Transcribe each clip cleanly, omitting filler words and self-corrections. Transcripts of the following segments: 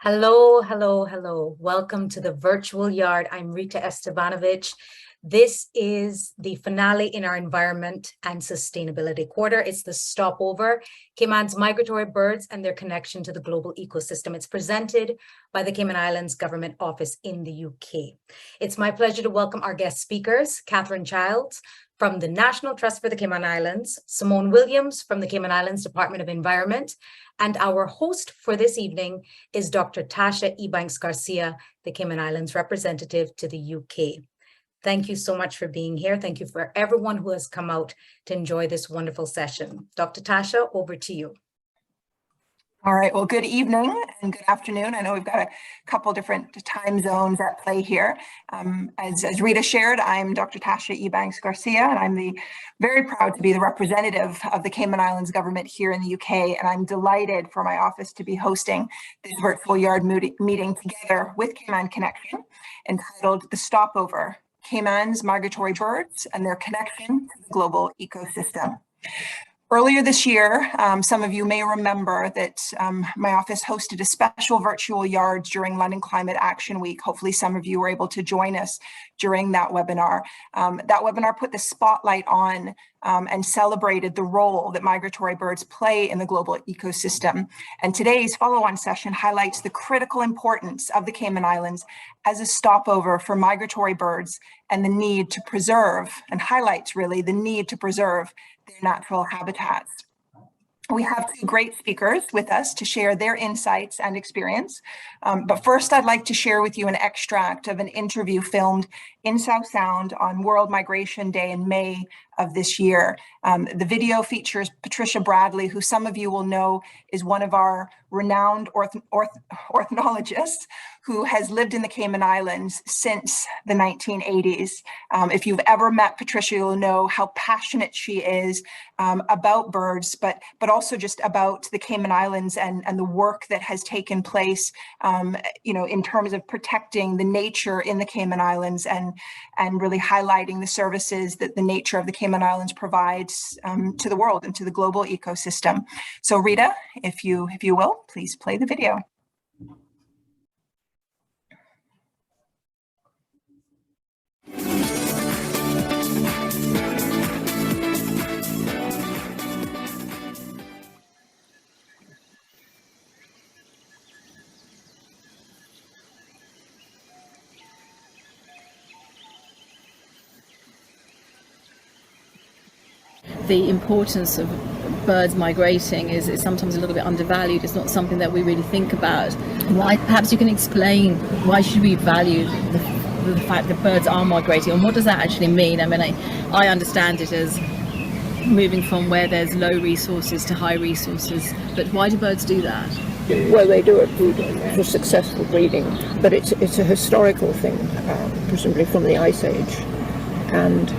Hello, hello, hello. Welcome to the virtual yard. I'm Rita Estevanovich. This is the finale in our environment and sustainability quarter. It's the Stopover, Cayman's Migratory Birds and their connection to the global ecosystem. It's presented by the Cayman Islands Government Office in the UK. It's my pleasure to welcome our guest speakers, Catherine Childs from the National Trust for the Cayman Islands, Simone Williams from the Cayman Islands Department of Environment, and our host for this evening is Dr. Tasha Ebanks-Garcia, the Cayman Islands representative to the UK. Thank you so much for being here. Thank you for everyone who has come out to enjoy this wonderful session. Dr. Tasha, over to you. All right, well, good evening and good afternoon. I know we've got a couple different time zones at play here. As Rita shared, I'm Dr. Tasha Ebanks-Garcia, and I'm very proud to be the representative of the Cayman Islands government here in the UK, and I'm delighted for my office to be hosting this virtual yard meeting together with Cayman Connection, entitled The Stopover, Cayman's Migratory Birds and Their Connection to the Global Ecosystem. Earlier this year, some of you may remember that my office hosted a special virtual yard during London Climate Action Week. Hopefully some of you were able to join us during that webinar. That webinar put the spotlight on and celebrated the role that migratory birds play in the global ecosystem. And today's follow-on session highlights the critical importance of the Cayman Islands as a stopover for migratory birds and the need to preserve, and highlights really the need to preserve their natural habitats. We have two great speakers with us to share their insights and experience. But first, I'd like to share with you an extract of an interview filmed in South Sound on World Migration Day in May of this year. The video features Patricia Bradley, who some of you will know is one of our renowned ornithologists who has lived in the Cayman Islands since the 1980s. If you've ever met Patricia, you'll know how passionate she is about birds, but also just about the Cayman Islands and the work that has taken place, in terms of protecting the nature in the Cayman Islands and really highlighting the services that the nature of the Cayman Islands provides to the world and to the global ecosystem. So Rita, if you will, please play the video. The importance of birds migrating is sometimes a little bit undervalued. It's not something that we really think about. Why? Perhaps you can explain why should we value the fact that birds are migrating, and what does that actually mean? I mean, I understand it as moving from where there's low resources to high resources, but why do birds do that? Well, they do it for successful breeding, but it's a historical thing, presumably from the Ice Age, and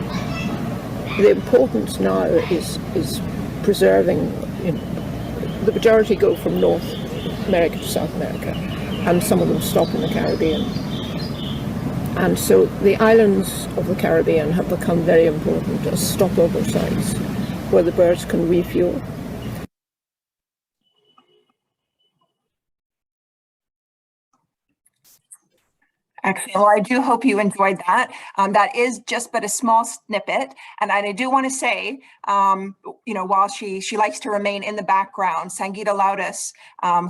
the importance now is preserving. The majority go from North America to South America, and some of them stop in the Caribbean. And so the islands of the Caribbean have become very important as stopover sites where the birds can refuel. Excellent. Well, I do hope you enjoyed that. That is just but a small snippet. And I do want to say, while she likes to remain in the background, Sangeeta Loudis,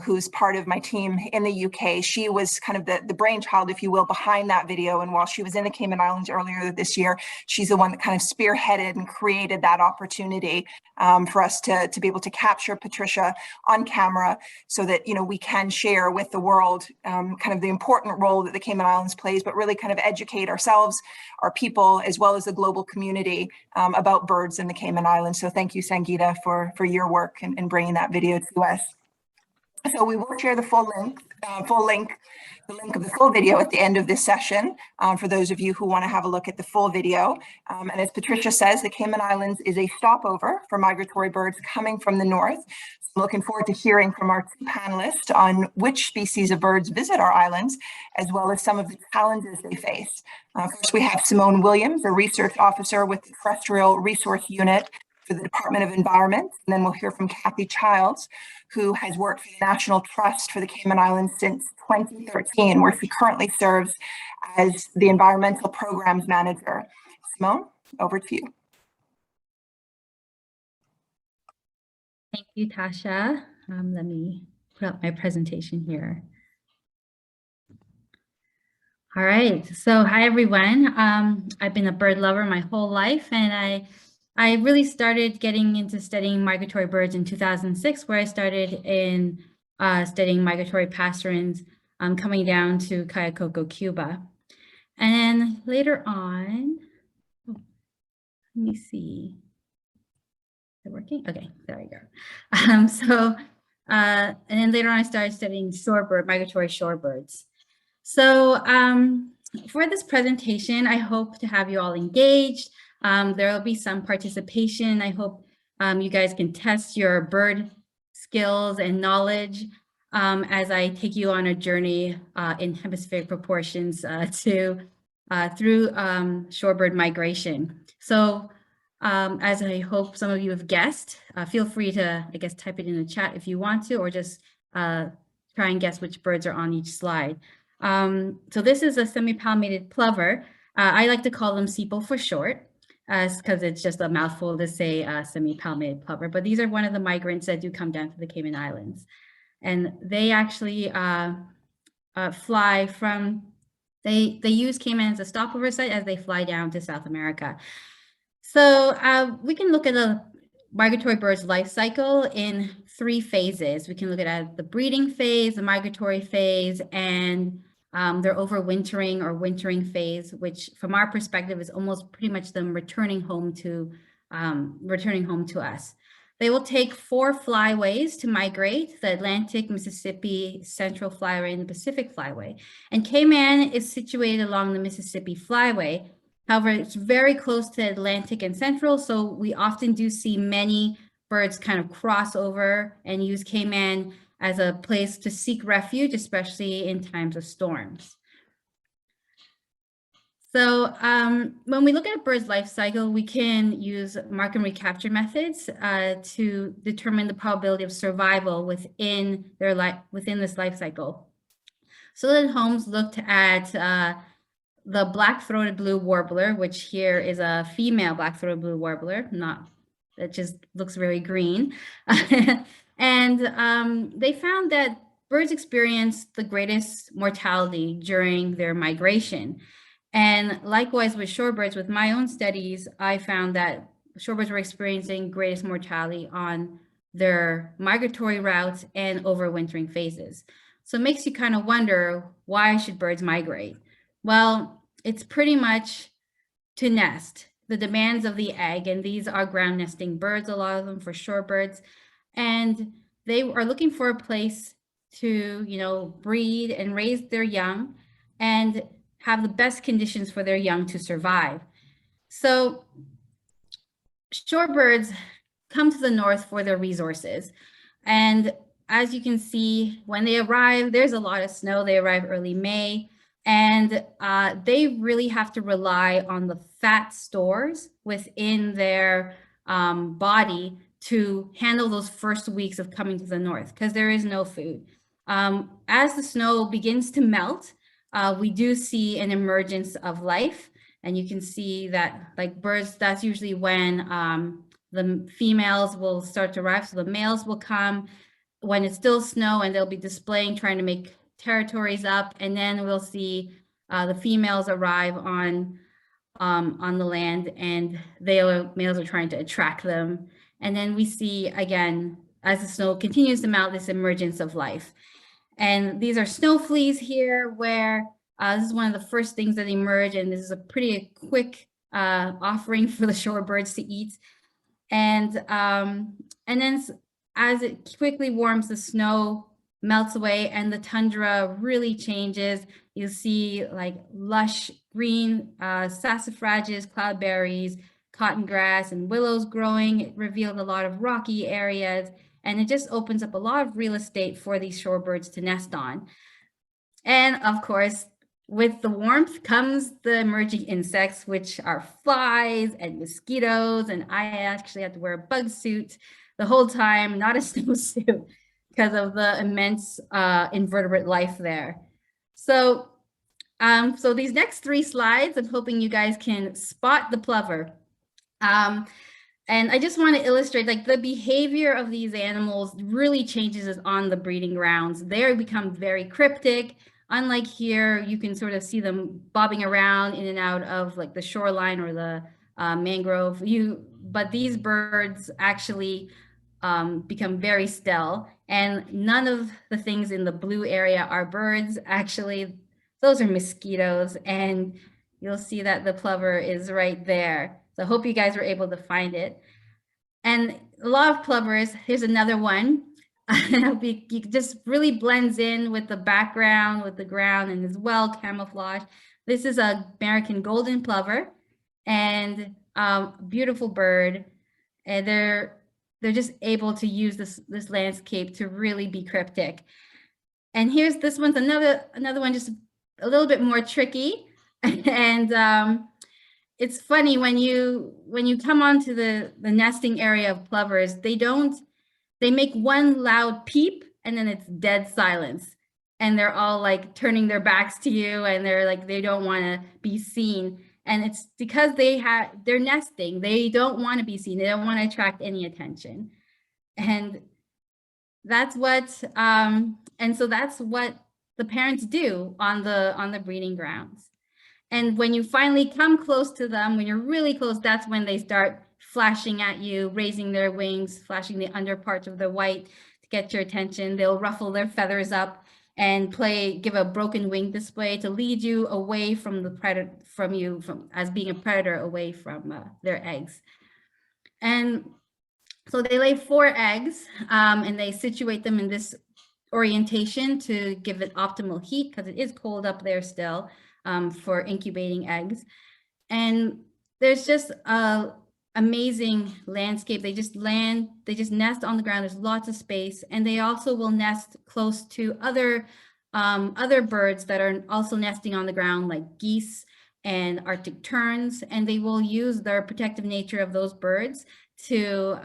who's part of my team in the UK, she was kind of the brainchild, if you will, behind that video. And while she was in the Cayman Islands earlier this year, she's the one that kind of spearheaded and created that opportunity for us to be able to capture Patricia on camera so that, we can share with the world kind of the important role that the Cayman Islands plays, but really kind of educate ourselves, our people, as well as the global community about birds in the Cayman Islands. So thank you, Sangeeta, for your work and bringing that video to us. So we will share the the link of the full video at the end of this session for those of you who want to have a look at the full video. And as Patricia says, the Cayman Islands is a stopover for migratory birds coming from the north. I'm looking forward to hearing from our two panelists on which species of birds visit our islands, as well as some of the challenges they face. First, we have Simone Williams, a research officer with the Terrestrial Resource Unit for the Department of Environment. And then we'll hear from Kathy Childs, who has worked for the National Trust for the Cayman Islands since 2013, where she currently serves as the Environmental Programs Manager. Simone, over to you. Thank you, Tasha. Let me put up my presentation here. All right, so hi everyone. I've been a bird lover my whole life, and I really started getting into studying migratory birds in 2006, where I started in studying migratory passerines coming down to Cayo, Cuba. And then later on, let me see. Is it working? Okay, there we go. And then later on, I started studying migratory shorebirds. So for this presentation, I hope to have you all engaged. There will be some participation. I hope you guys can test your bird skills and knowledge as I take you on a journey in hemispheric proportions through shorebird migration. So as I hope some of you have guessed, feel free to, I guess, type it in the chat if you want to, or just try and guess which birds are on each slide. So this is a semi-palmated plover. I like to call them SEPO for short, because it's just a mouthful to say semi-palmated plover. But these are one of the migrants that do come down to the Cayman Islands. And they actually fly from, they use Cayman as a stopover site as they fly down to South America. So we can look at a migratory bird's life cycle in 3 phases. We can look at the breeding phase, the migratory phase, and their overwintering or wintering phase, which from our perspective is almost pretty much them returning home to us. They will take 4 flyways to migrate: the Atlantic, Mississippi, Central Flyway, and the Pacific Flyway. And Cayman is situated along the Mississippi Flyway. However, it's very close to Atlantic and Central, so we often do see many birds kind of cross over and use Cayman as a place to seek refuge, especially in times of storms. So when we look at a bird's life cycle, we can use mark and recapture methods to determine the probability of survival within this life cycle. So then Holmes looked at the black-throated blue warbler, which here is a female black-throated blue warbler, it just looks very green. And they found that birds experience the greatest mortality during their migration. And likewise with shorebirds, with my own studies, I found that shorebirds were experiencing greatest mortality on their migratory routes and overwintering phases. So it makes you kind of wonder, why should birds migrate? Well, it's pretty much to nest, the demands of the egg, and these are ground nesting birds, a lot of them for shorebirds, and they are looking for a place to, breed and raise their young and have the best conditions for their young to survive. So shorebirds come to the north for their resources, and as you can see, when they arrive, there's a lot of snow. They arrive early May. And they really have to rely on the fat stores within their body to handle those first weeks of coming to the north, because there is no food. As the snow begins to melt, we do see an emergence of life. And you can see that, like birds, that's usually when the females will start to arrive. So the males will come when it's still snow, and they'll be displaying, trying to make territories up, and then we'll see the females arrive on the land, and males are trying to attract them. And then we see again, as the snow continues to melt, this emergence of life. And these are snow fleas here, where this is one of the first things that emerge, and this is a pretty quick offering for the shorebirds to eat. And then as it quickly warms, the snow melts away and the tundra really changes. You see like lush green sassafrages, cloudberries, cotton grass, and willows growing. It revealed a lot of rocky areas, and it just opens up a lot of real estate for these shorebirds to nest on. And of course, with the warmth comes the emerging insects, which are flies and mosquitoes. And I actually had to wear a bug suit the whole time, not a snowsuit, because of the immense invertebrate life there. So, so these next 3 slides, I'm hoping you guys can spot the plover. And I just want to illustrate, like, the behavior of these animals really changes on the breeding grounds. They become very cryptic. Unlike here, you can sort of see them bobbing around in and out of like the shoreline or the mangrove. But these birds actually become very still, and none of the things in the blue area are birds. Actually, those are mosquitoes, and you'll see that the plover is right there. So I hope you guys were able to find it. And a lot of plovers, here's another one. It just really blends in with the background, with the ground, and is well camouflaged. This is a American golden plover, and beautiful bird. And they're just able to use this landscape to really be cryptic. And here's this one's another one, just a little bit more tricky. And it's funny when you come onto the nesting area of plovers, they make one loud peep and then it's dead silence. And they're all like turning their backs to you, and they're like, they don't want to be seen. And it's because they're nesting. They don't want to be seen. They don't want to attract any attention. And that's what, and so that's what the parents do on the breeding grounds. And when you finally come close to them, when you're really close, that's when they start flashing at you, raising their wings, flashing the under parts of their white to get your attention. They'll ruffle their feathers up and give a broken wing display to lead you away from the predator, as being a predator, away from their eggs. And so they lay 4 eggs, and they situate them in this orientation to give it optimal heat, because it is cold up there still, for incubating eggs. And there's just a amazing landscape. They just nest on the ground. There's lots of space, and they also will nest close to other birds that are also nesting on the ground, like geese and Arctic terns, and they will use their protective nature of those birds to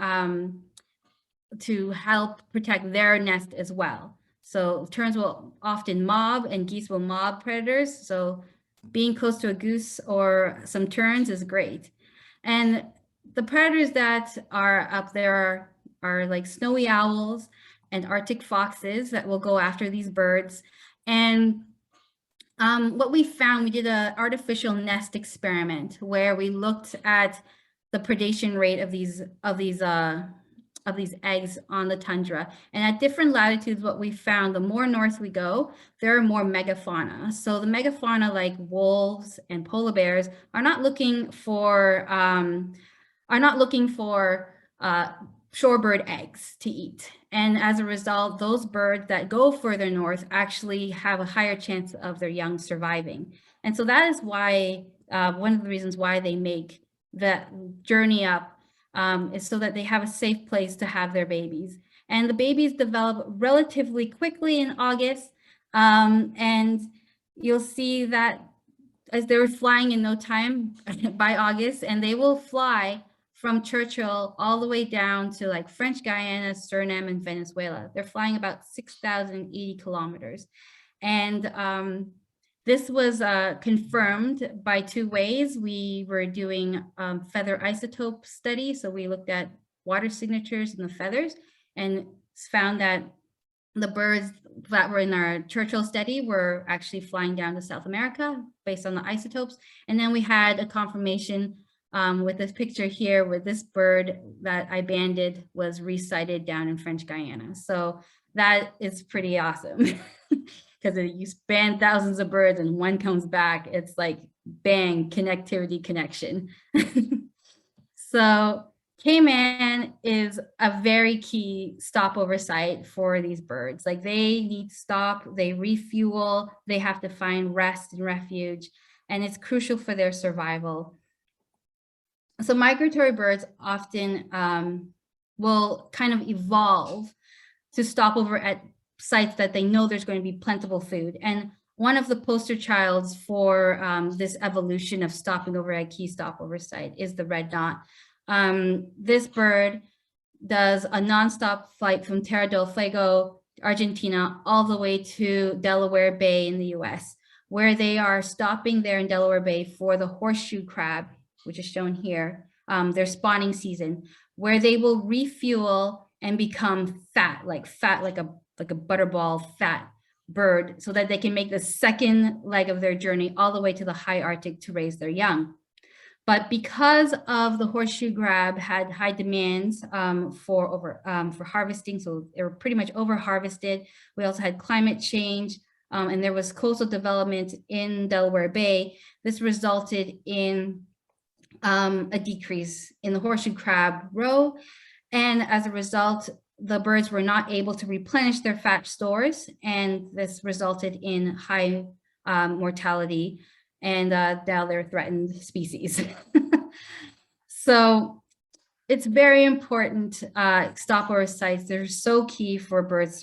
help protect their nest as well. So terns will often mob, and geese will mob predators. So being close to a goose or some terns is great. And the predators that are up there are like snowy owls and Arctic foxes that will go after these birds. And what we found, we did an artificial nest experiment where we looked at the predation rate of these eggs on the tundra. And at different latitudes, what we found, the more north we go, there are more megafauna. So the megafauna, like wolves and polar bears, are not looking for shorebird eggs to eat. And as a result, those birds that go further north actually have a higher chance of their young surviving. And so that is why, one of the reasons why they make that journey up, is so that they have a safe place to have their babies. And the babies develop relatively quickly in August. And you'll see that as they're flying in no time by August, and they will fly from Churchill all the way down to like French Guiana, Suriname, and Venezuela. They're flying about 6,080 kilometers. And this was confirmed by 2 ways. We were doing feather isotope study. So we looked at water signatures in the feathers and found that the birds that were in our Churchill study were actually flying down to South America based on the isotopes. And then we had a confirmation with this picture here, where this bird that I banded was resighted down in French Guiana. So that is pretty awesome, because you band thousands of birds and one comes back. It's like, bang, connectivity connection. So Cayman is a very key stopover site for these birds. Like, they need to stop, they refuel, they have to find rest and refuge, and it's crucial for their survival. So migratory birds often will kind of evolve to stop over at sites that they know there's going to be plentiful food. And one of the poster childs for this evolution of stopping over at key stopover site is the red knot. This bird does a nonstop flight from Terra del Fuego, Argentina, all the way to Delaware Bay in the US, where they are stopping there in Delaware Bay for the horseshoe crab, which is shown here, their spawning season, where they will refuel and become fat like a butterball fat bird, so that they can make the second leg of their journey all the way to the high Arctic to raise their young. But because of the horseshoe crab had high demands for harvesting, so they were pretty much over harvested. We also had climate change, and there was coastal development in Delaware Bay. This resulted in a decrease in the horseshoe crab roe, and as a result, the birds were not able to replenish their fat stores, and this resulted in high mortality. And now they're threatened species. So it's very important. Stopover sites, they're so key for bird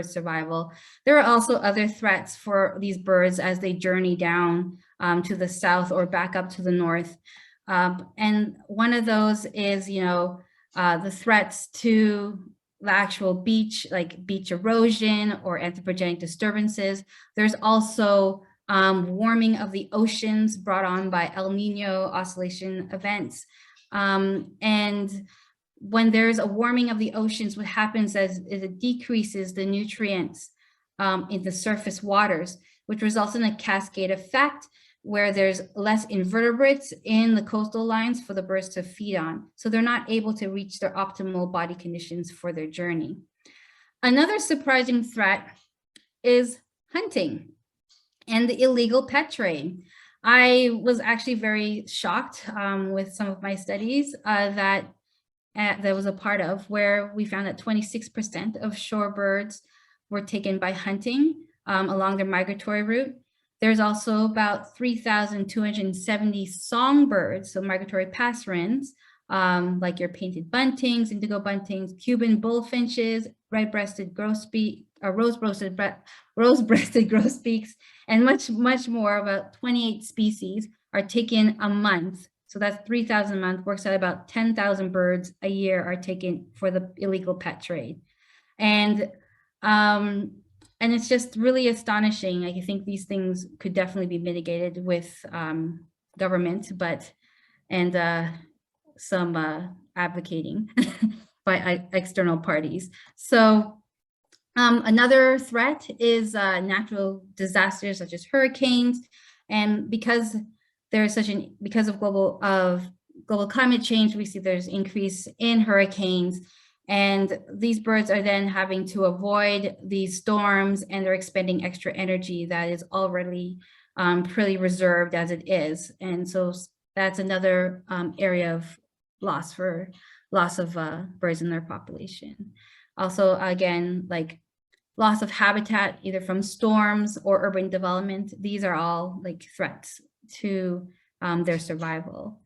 survival. There are also other threats for these birds as they journey down to the south or back up to the north. And one of those is, the threats to the actual beach, like beach erosion or anthropogenic disturbances. There's also warming of the oceans brought on by El Nino oscillation events. And when there's a warming of the oceans, what happens is it decreases the nutrients in the surface waters, which results in a cascade effect where there's less invertebrates in the coastal lines for the birds to feed on. So they're not able to reach their optimal body conditions for their journey. Another surprising threat is hunting and the illegal pet trade. I was actually very shocked with some of my studies that was a part of, where we found that 26% of shorebirds were taken by hunting along their migratory route. There's also about 3,270 songbirds, so migratory passerines, like your painted buntings, indigo buntings, Cuban bullfinches, red-breasted grosbeak, rose-breasted grosbeaks, and much more. About 28 species are taken a month. So that's 3,000 a month, works out about 10,000 birds a year are taken for the illegal pet trade. And it's just really astonishing. I think these things could definitely be mitigated with government, and some advocating by external parties. So another threat is natural disasters such as hurricanes, and because of global climate change, we see there's increase in hurricanes. And these birds are then having to avoid these storms, and they're expending extra energy that is already pretty reserved as it is. And so that's another area of loss of birds in their population. Also, again, like loss of habitat, either from storms or urban development. These are all like threats to their survival.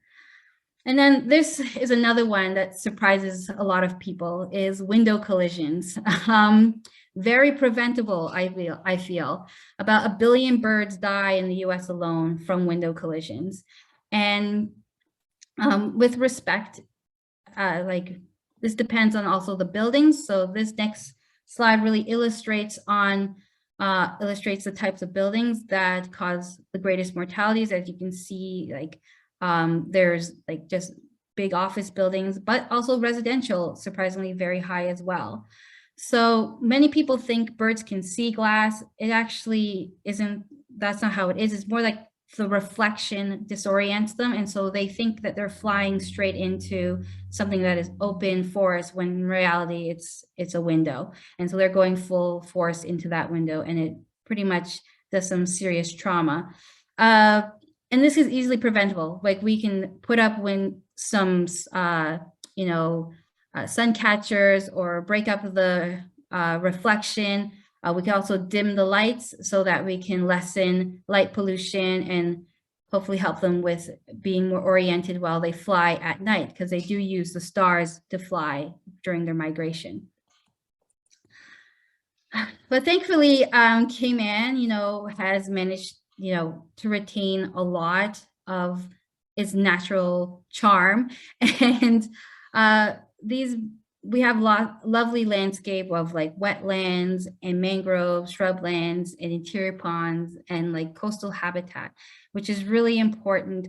And then this is another one that surprises a lot of people, is window collisions. Very preventable, I feel. About 1 billion birds die in the US alone from window collisions. And with respect, this depends on also the buildings. So this next slide really illustrates the types of buildings that cause the greatest mortalities. As you can see, there's just big office buildings, but also residential, surprisingly very high as well. So many people think birds can see glass. It actually isn't, that's not how it is. It's more like the reflection disorients them. And so they think that they're flying straight into something that is open forest, when in reality it's a window. And so they're going full force into that window, and it pretty much does some serious trauma. And this is easily preventable. Like, we can put up some sun catchers or break up the reflection. We can also dim the lights so that we can lessen light pollution and hopefully help them with being more oriented while they fly at night, because they do use the stars to fly during their migration. But thankfully, Cayman, has managed, to retain a lot of its natural charm. And we have lovely landscape of like wetlands and mangroves, shrublands, and interior ponds, and like coastal habitat, which is really important.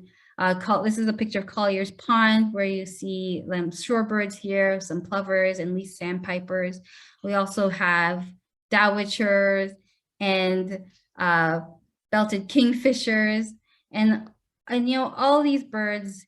This is a picture of Collier's Pond, where you see shorebirds here, some plovers and least sandpipers. We also have dowitchers and belted kingfishers, and all these birds.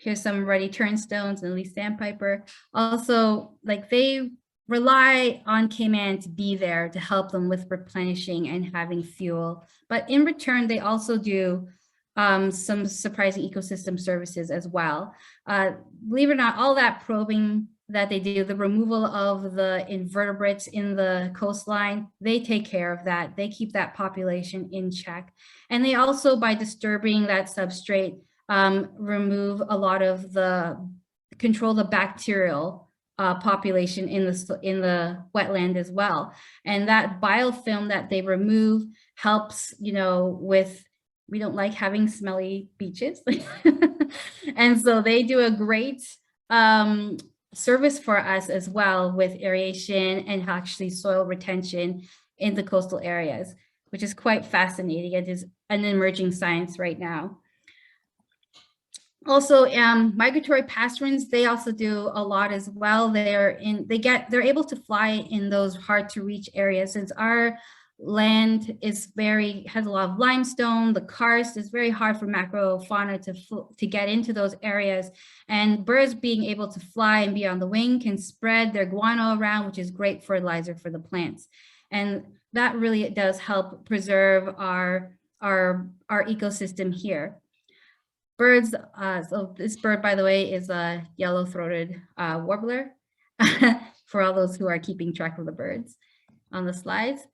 Here's some ruddy turnstones and least sandpiper. Also, like, they rely on Cayman to be there to help them with replenishing and having fuel. But in return, they also do some surprising ecosystem services as well. Believe it or not, all that probing that they do, the removal of the invertebrates in the coastline, they take care of that. They keep that population in check. And they also, by disturbing that substrate, remove a lot of control the bacterial population in the wetland as well. And that biofilm that they remove helps, with, we don't like having smelly beaches. And so they do a great service for us as well with aeration and actually soil retention in the coastal areas, which is quite fascinating. It is an emerging science right now. Also, migratory passerines, they also do a lot as well. They're able to fly in those hard to reach areas, since our land has a lot of limestone. The karst is very hard for macrofauna to get into those areas, and birds being able to fly and be on the wing can spread their guano around, which is great fertilizer for the plants. And that really does help preserve our ecosystem here. Birds, so this bird, by the way, is a yellow-throated warbler, for all those who are keeping track of the birds on the slides.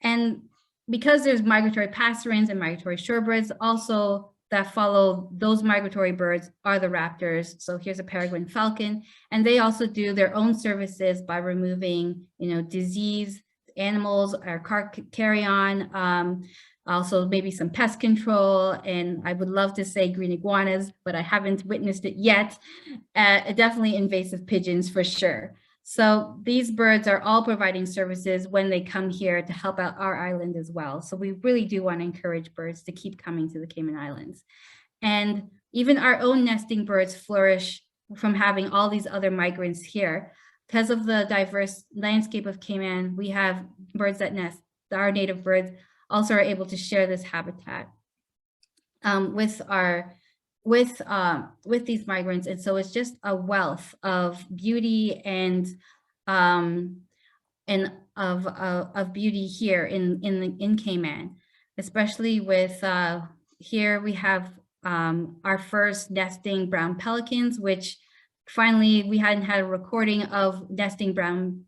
And because there's migratory passerines and migratory shorebirds, also that follow those migratory birds are the raptors. So here's a peregrine falcon, and they also do their own services by removing, disease, animals, or carrion, also maybe some pest control, and I would love to say green iguanas, but I haven't witnessed it yet. Definitely invasive pigeons for sure. So these birds are all providing services when they come here to help out our island as well. So we really do want to encourage birds to keep coming to the Cayman Islands. And even our own nesting birds flourish from having all these other migrants here. Because of the diverse landscape of Cayman, we have birds that nest. Our native birds also are able to share this habitat with these migrants. And so it's just a wealth of beauty and of beauty here in Cayman, especially with here we have our first nesting brown pelicans, which finally we hadn't had a recording of nesting brown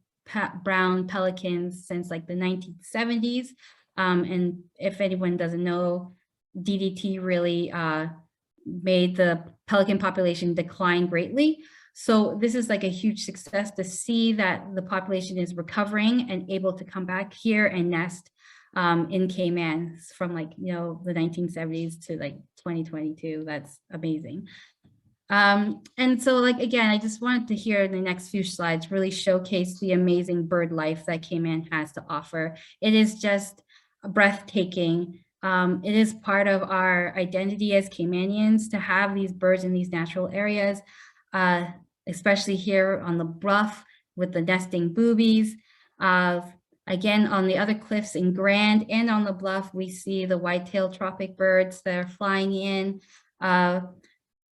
pelicans since like the 1970s. And if anyone doesn't know, DDT really made the pelican population decline greatly. So this is like a huge success to see that the population is recovering and able to come back here and nest in Cayman from the 1970s to like 2022. That's amazing. And so again, I just wanted to hear in the next few slides really showcase the amazing bird life that Cayman has to offer. It is just breathtaking. It is part of our identity as Caymanians to have these birds in these natural areas, especially here on the bluff with the nesting boobies. Again, on the other cliffs in Grand and on the bluff, we see the white-tailed tropic birds that are flying in.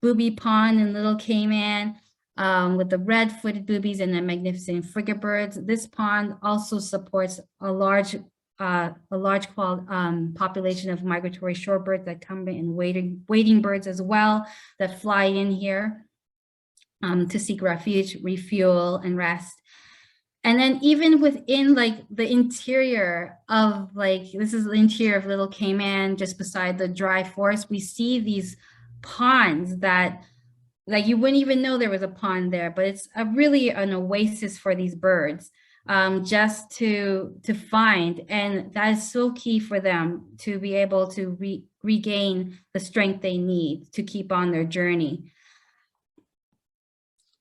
Booby Pond in Little Cayman with the red-footed boobies and the magnificent frigate birds. This pond also supports a large population of migratory shorebirds that come in, wading birds as well, that fly in here to seek refuge, refuel, and rest. And then even within the interior of this is the interior of Little Cayman, just beside the dry forest, we see these ponds that you wouldn't even know there was a pond there, but it's really an oasis for these birds. just to find, and that is so key for them to be able to regain the strength they need to keep on their journey.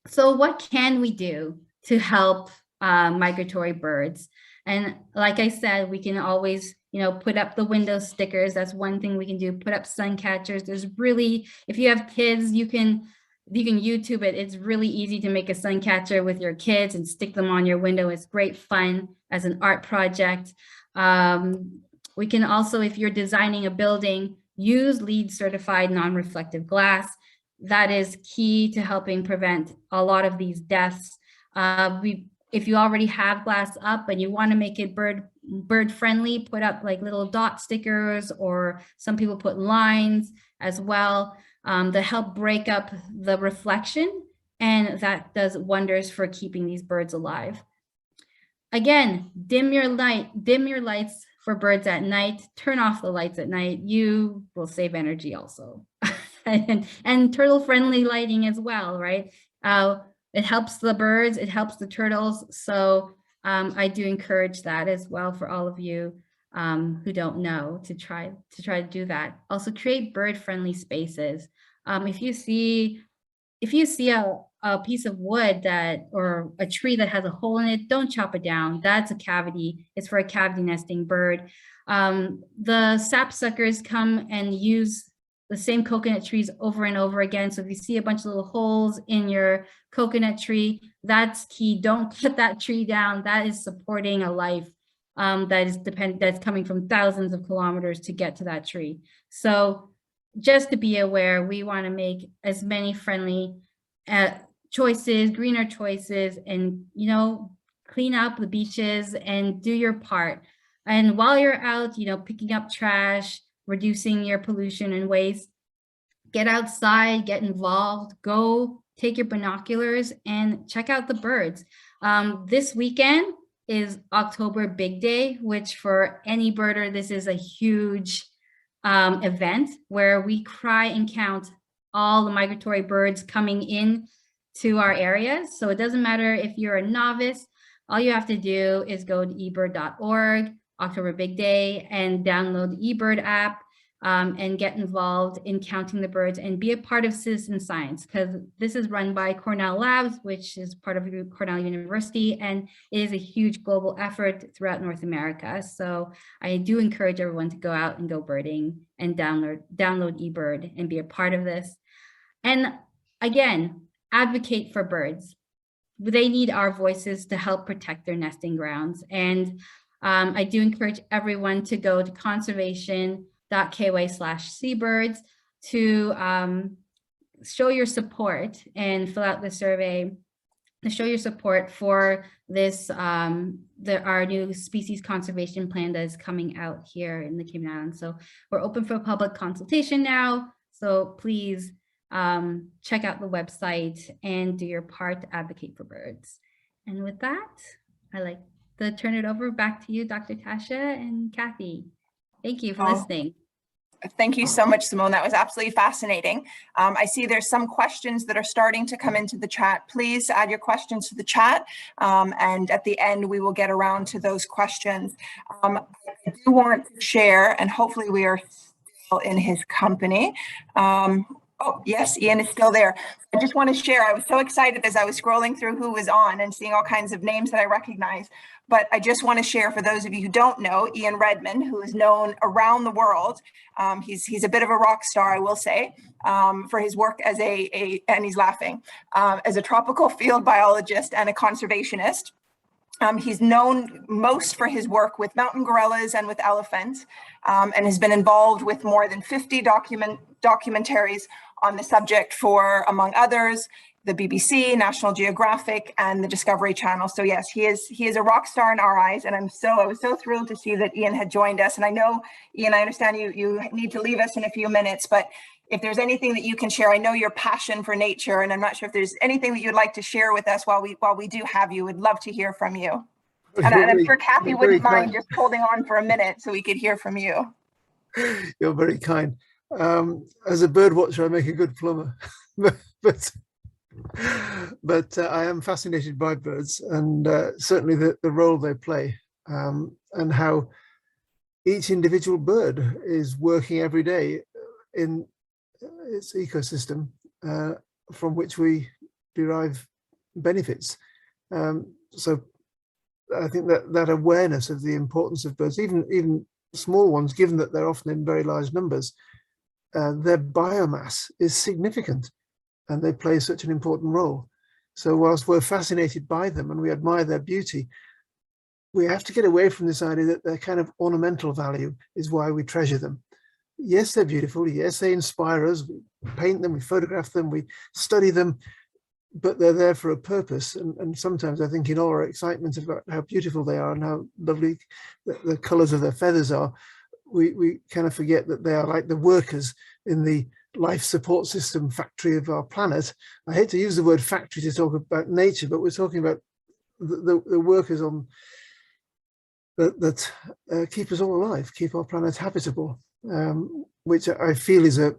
So what can we do to help migratory birds? And like I said, we can always, put up the window stickers. That's one thing we can do. Put up sun catchers. There's really, if you have kids, you can YouTube it. It's really easy to make a sun catcher with your kids and stick them on your window. It's great fun as an art project. We can also, if you're designing a building, use LEED certified non-reflective glass. That is key to helping prevent a lot of these deaths. If you already have glass up and you want to make it bird friendly, put up like little dot stickers, or some people put lines as well that help break up the reflection, and that does wonders for keeping these birds alive. Again, dim your lights for birds at night. Turn off the lights at night. You will save energy also. and turtle friendly lighting as well, right? It helps the birds, it helps the turtles. So I do encourage that as well for all of you who don't know, to try to do that. Also create bird friendly spaces. If you see a piece of wood or a tree that has a hole in it, don't chop it down. That's a cavity. It's for a cavity nesting bird. The sapsuckers come and use the same coconut trees over and over again. So if you see a bunch of little holes in your coconut tree, that's key. Don't cut that tree down. That is supporting a life that's coming from thousands of kilometers to get to that tree. So just to be aware, we want to make as many friendly choices, greener choices, and clean up the beaches and do your part. And while you're out, picking up trash, reducing your pollution and waste, get outside, get involved, go take your binoculars and check out the birds. This weekend is October Big Day, which for any birder, this is a huge event where we cry and count all the migratory birds coming in to our areas. So it doesn't matter if you're a novice, all you have to do is go to ebird.org, October Big Day, and download the eBird app and get involved in counting the birds and be a part of citizen science, because this is run by Cornell Labs, which is part of Cornell University, and it is a huge global effort throughout North America. So I do encourage everyone to go out and go birding and download eBird and be a part of this. And again, advocate for birds. They need our voices to help protect their nesting grounds. And I do encourage everyone to go to conservation.ky/seabirds to show your support and fill out the survey to show your support for this, our new species conservation plan that is coming out here in the Cayman Islands. So we're open for public consultation now. So please check out the website and do your part to advocate for birds. And with that, I'd like to turn it over back to you, Dr. Tasha and Kathy. Thank you for listening. Thank you so much, Simone. That was absolutely fascinating. I see there's some questions that are starting to come into the chat. Please add your questions to the chat, and at the end, we will get around to those questions. I do want to share, and hopefully we are still in his company. Oh, yes, Ian is still there. I just want to share, I was so excited as I was scrolling through who was on and seeing all kinds of names that I recognize. But I just want to share, for those of you who don't know, Ian Redmond, who is known around the world. He's a bit of a rock star, I will say, for his work as and he's laughing, as a tropical field biologist and a conservationist. He's known most for his work with mountain gorillas and with elephants, and has been involved with more than 50 documentaries on the subject for, among others, the BBC, National Geographic, and the Discovery Channel. So yes, he is a rock star in our eyes, and I was so thrilled to see that Ian had joined us. And I know, Ian, I understand you need to leave us in a few minutes, but if there's anything that you can share, I know your passion for nature, and I'm not sure if there's anything that you'd like to share with us while we do have you. We'd love to hear from you. And I'm sure Kathy wouldn't mind just holding on for a minute so we could hear from you. You're very kind. As a bird watcher, I make a good plumber, but But I am fascinated by birds, and certainly the role they play, and how each individual bird is working every day in its ecosystem, from which we derive benefits. So I think that awareness of the importance of birds, even small ones, given that they're often in very large numbers, their biomass is significant, and they play such an important role. So whilst we're fascinated by them and we admire their beauty, we have to get away from this idea that their kind of ornamental value is why we treasure them. Yes, they're beautiful. Yes, they inspire us. We paint them, we photograph them, we study them, but they're there for a purpose. And sometimes I think in all our excitement about how beautiful they are and how lovely the colors of their feathers are, we kind of forget that they are like the workers in the life support system factory of our planet. I hate to use the word factory to talk about nature, but we're talking about the workers on that keep us all alive, keep our planet habitable, which I feel is a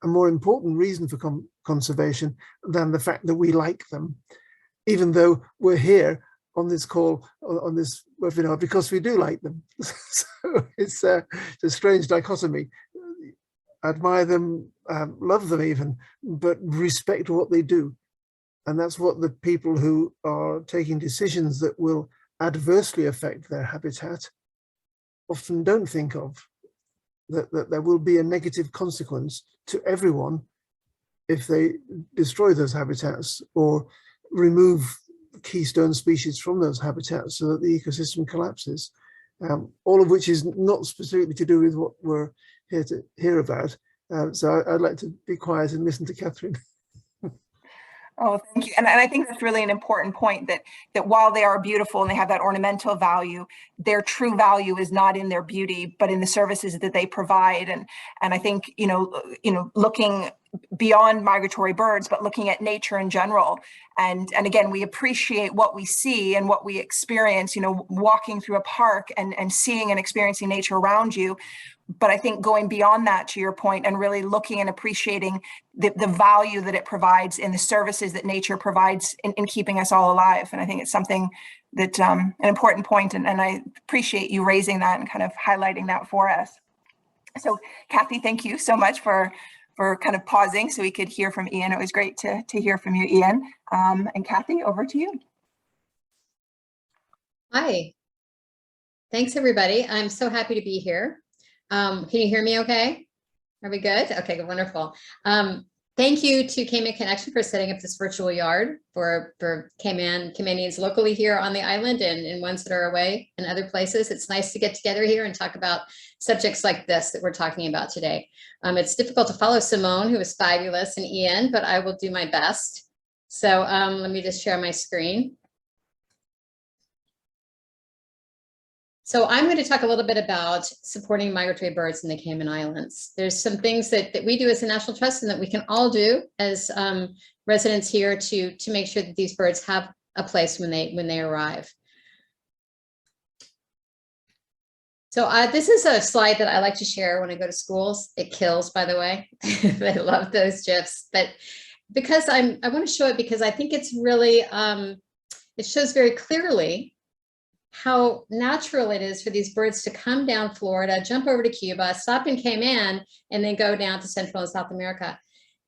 more important reason for conservation than the fact that we like them, even though we're here on this call, on this webinar, because we do like them. So it's a strange dichotomy. Admire them, love them even, but respect what they do. And that's what the people who are taking decisions that will adversely affect their habitat often don't think of, that there will be a negative consequence to everyone if they destroy those habitats or remove keystone species from those habitats so that the ecosystem collapses, all of which is not specifically to do with what we're here to hear about. So I'd like to be quiet and listen to Catherine. Oh, thank you. And I think that's really an important point, that while they are beautiful and they have that ornamental value, their true value is not in their beauty, but in the services that they provide. And I think, looking beyond migratory birds, but looking at nature in general. And again, we appreciate what we see and what we experience, walking through a park and seeing and experiencing nature around you. But I think going beyond that, to your point, and really looking and appreciating the value that it provides in the services that nature provides in keeping us all alive. And I think it's something that an important point, and I appreciate you raising that and kind of highlighting that for us. So Kathy, thank you so much for kind of pausing so we could hear from Ian. It was great to hear from you, Ian. And Kathy, over to you. Hi. Thanks, everybody. I'm so happy to be here. Can you hear me okay? Are we good? Okay, wonderful. Thank you to Cayman Connection for setting up this virtual yard for Caymanians locally here on the island and ones that are away in other places. It's nice to get together here and talk about subjects like this that we're talking about today. It's difficult to follow Simone, who is fabulous, and Ian, but I will do my best. So let me just share my screen. So I'm going to talk a little bit about supporting migratory birds in the Cayman Islands. There's some things that we do as a National Trust and that we can all do as residents here to make sure that these birds have a place when they arrive. So this is a slide that I like to share when I go to schools. It kills, by the way. I love those GIFs, but because I want to show it because I think it's really, it shows very clearly how natural it is for these birds to come down Florida, jump over to Cuba, stop in Cayman, and then go down to Central and South America.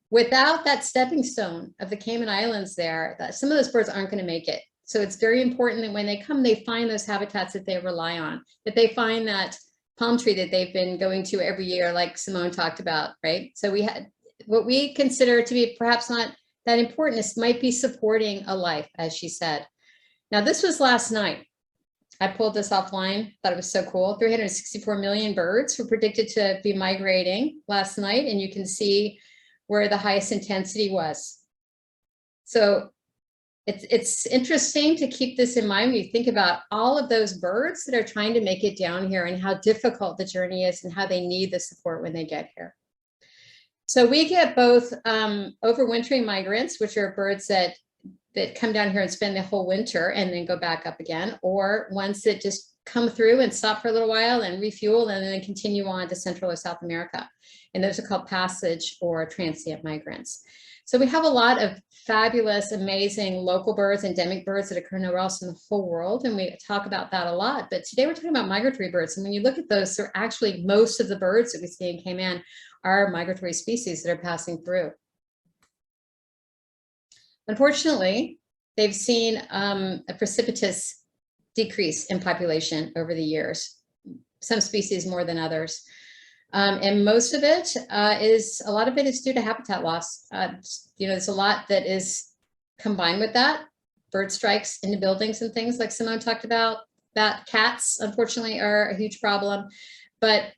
Without that stepping stone of the Cayman Islands there, some of those birds aren't going to make it. So it's very important that when they come, they find those habitats that they rely on, that they find that palm tree that they've been going to every year, like Simone talked about, right? So we had what we consider to be perhaps not that important is might be supporting a life, as she said. Now, this was last night. I pulled this offline, thought it was so cool. 364 million birds were predicted to be migrating last night, and you can see where the highest intensity was. So it's interesting to keep this in mind when you think about all of those birds that are trying to make it down here and how difficult the journey is and how they need the support when they get here. So we get both overwintering migrants, which are birds that come down here and spend the whole winter and then go back up again, or ones that just come through and stop for a little while and refuel and then continue on to Central or South America. And those are called passage or transient migrants. So we have a lot of fabulous, amazing local birds, endemic birds that occur nowhere else in the whole world. And we talk about that a lot. But today we're talking about migratory birds. And when you look at those, they're actually most of the birds that we see in Cayman are migratory species that are passing through. Unfortunately, they've seen a precipitous decrease in population over the years, some species more than others. And most of it a lot of it is due to habitat loss. There's a lot that is combined with that. Bird strikes into buildings and things like Simone talked about. That cats, unfortunately, are a huge problem. But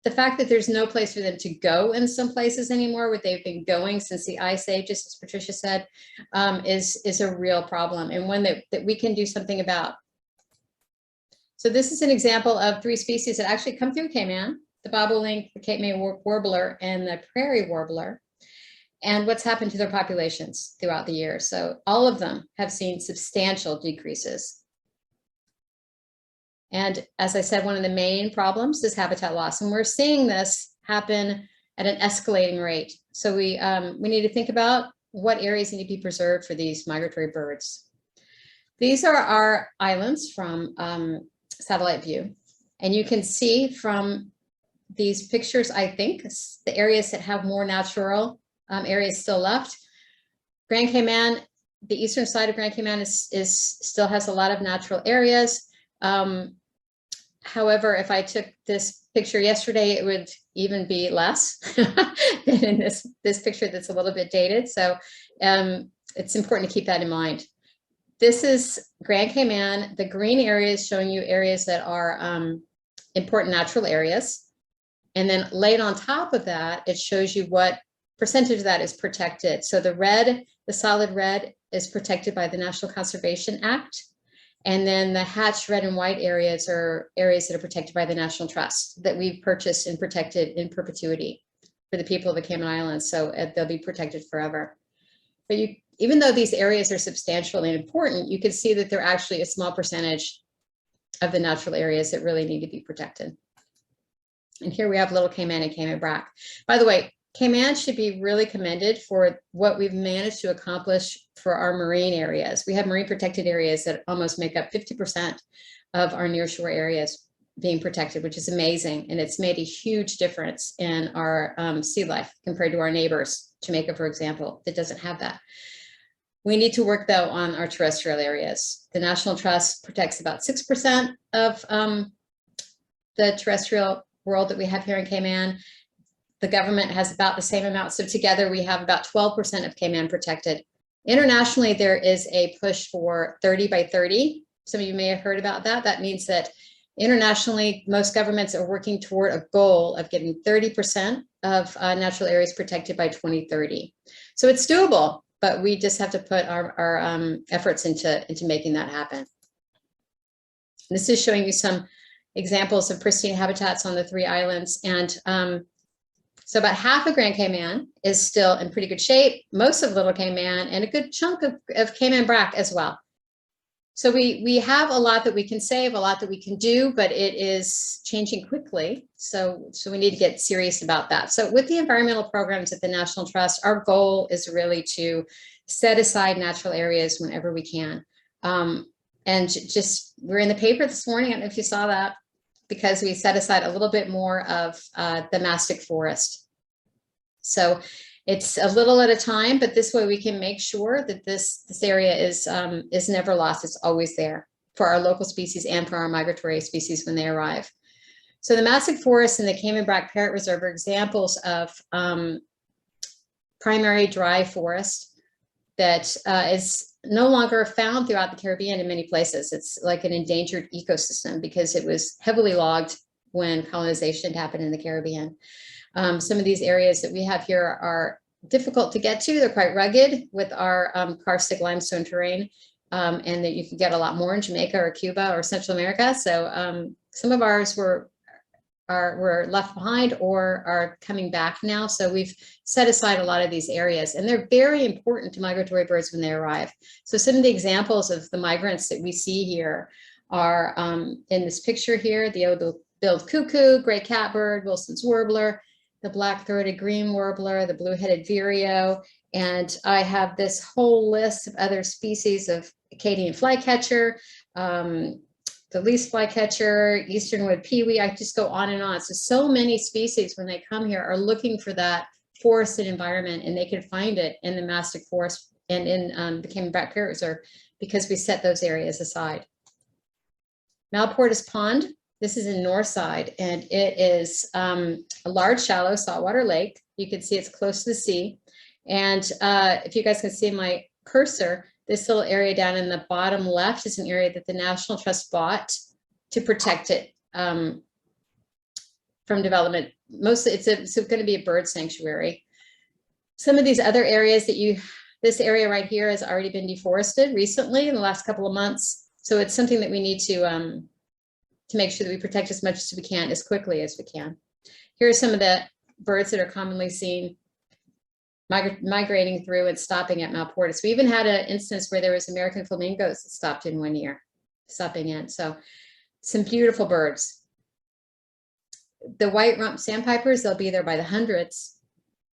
the fact that there's no place for them to go in some places anymore, where they've been going since the Ice Age, just as Patricia said, is a real problem, and one that we can do something about. So this is an example of 3 species that actually come through Cayman: the bobolink, the Cayman warbler, and the prairie warbler, and what's happened to their populations throughout the years. So all of them have seen substantial decreases. And as I said, one of the main problems is habitat loss. And we're seeing this happen at an escalating rate. So we need to think about what areas need to be preserved for these migratory birds. These are our islands from satellite view. And you can see from these pictures, I think, the areas that have more natural areas still left. Grand Cayman, the eastern side of Grand Cayman still has a lot of natural areas. However, if I took this picture yesterday, it would even be less than in this picture that's a little bit dated. So it's important to keep that in mind. This is Grand Cayman. The green areas showing you areas that are important natural areas. And then laid on top of that, it shows you what percentage of that is protected. So the red, the solid red, is protected by the National Conservation Act. And then the hatched red and white areas are areas that are protected by the National Trust that we've purchased and protected in perpetuity for the people of the Cayman Islands. So they'll be protected forever. But even though these areas are substantial and important, you can see that they're actually a small percentage of the natural areas that really need to be protected. And here we have Little Cayman and Cayman Brac. By the way, Cayman should be really commended for what we've managed to accomplish for our marine areas. We have marine protected areas that almost make up 50% of our nearshore areas being protected, which is amazing. And it's made a huge difference in our sea life compared to our neighbors, Jamaica, for example, that doesn't have that. We need to work, though, on our terrestrial areas. The National Trust protects about 6% of the terrestrial world that we have here in Cayman. The government has about the same amount. So together we have about 12% of Cayman protected. Internationally, there is a push for 30 by 30. Some of you may have heard about that. That means that internationally, most governments are working toward a goal of getting 30% of natural areas protected by 2030. So it's doable, but we just have to put our efforts into making that happen. This is showing you some examples of pristine habitats on the 3 islands. And so about half of Grand Cayman is still in pretty good shape, most of Little Cayman, and a good chunk of Cayman Brac as well. So we have a lot that we can save, a lot that we can do, but it is changing quickly. So we need to get serious about that. So with the environmental programs at the National Trust, our goal is really to set aside natural areas whenever we can. And just, we're in the paper this morning, I don't know if you saw that, because we set aside a little bit more of the mastic forest. So it's a little at a time, but this way we can make sure that this area is never lost. It's always there for our local species and for our migratory species when they arrive. So the mastic forest and the Cayman Brac Parrot Reserve are examples of primary dry forest that is no longer found throughout the Caribbean in many places. It's like an endangered ecosystem because it was heavily logged when colonization happened in the Caribbean. Some of these areas that we have here are difficult to get to. They're quite rugged with our karstic limestone terrain, and that you can get a lot more in Jamaica or Cuba or Central America. So some of ours were left behind or are coming back now. So we've set aside a lot of these areas, and they're very important to migratory birds when they arrive. So some of the examples of the migrants that we see here are in this picture here, the yellow-billed cuckoo, gray catbird, Wilson's warbler, the black-throated green warbler, the blue-headed vireo, and I have this whole list of other species of Acadian flycatcher, the least flycatcher, easternwood peewee. I just go on and on. So many species when they come here are looking for that forested environment, and they can find it in the Mastic Forest and in the Cayman Brac Parrot Reserve because we set those areas aside. Malportus Pond, this is in Northside, and it is a large, shallow saltwater lake. You can see it's close to the sea. And if you guys can see my cursor, this little area down in the bottom left is an area that the National Trust bought to protect it from development. Mostly it's going to be a bird sanctuary. Some of these other areas that this area right here has already been deforested recently in the last couple of months. So it's something that we need to make sure that we protect as much as we can, as quickly as we can. Here are some of the birds that are commonly seen migrating through and stopping at Malportus. We even had an instance where there was American flamingos that stopped in one year, stopping in. So some beautiful birds. The white rump sandpipers, they'll be there by the hundreds,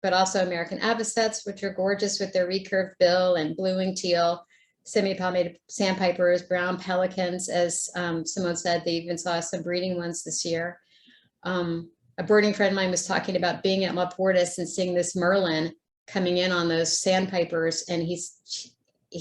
but also American avocets, which are gorgeous with their recurved bill, and blue-winged teal, semi-palmated sandpipers, brown pelicans, as Simone said, they even saw some breeding ones this year. A birding friend of mine was talking about being at Malportus and seeing this merlin coming in on those sandpipers, and he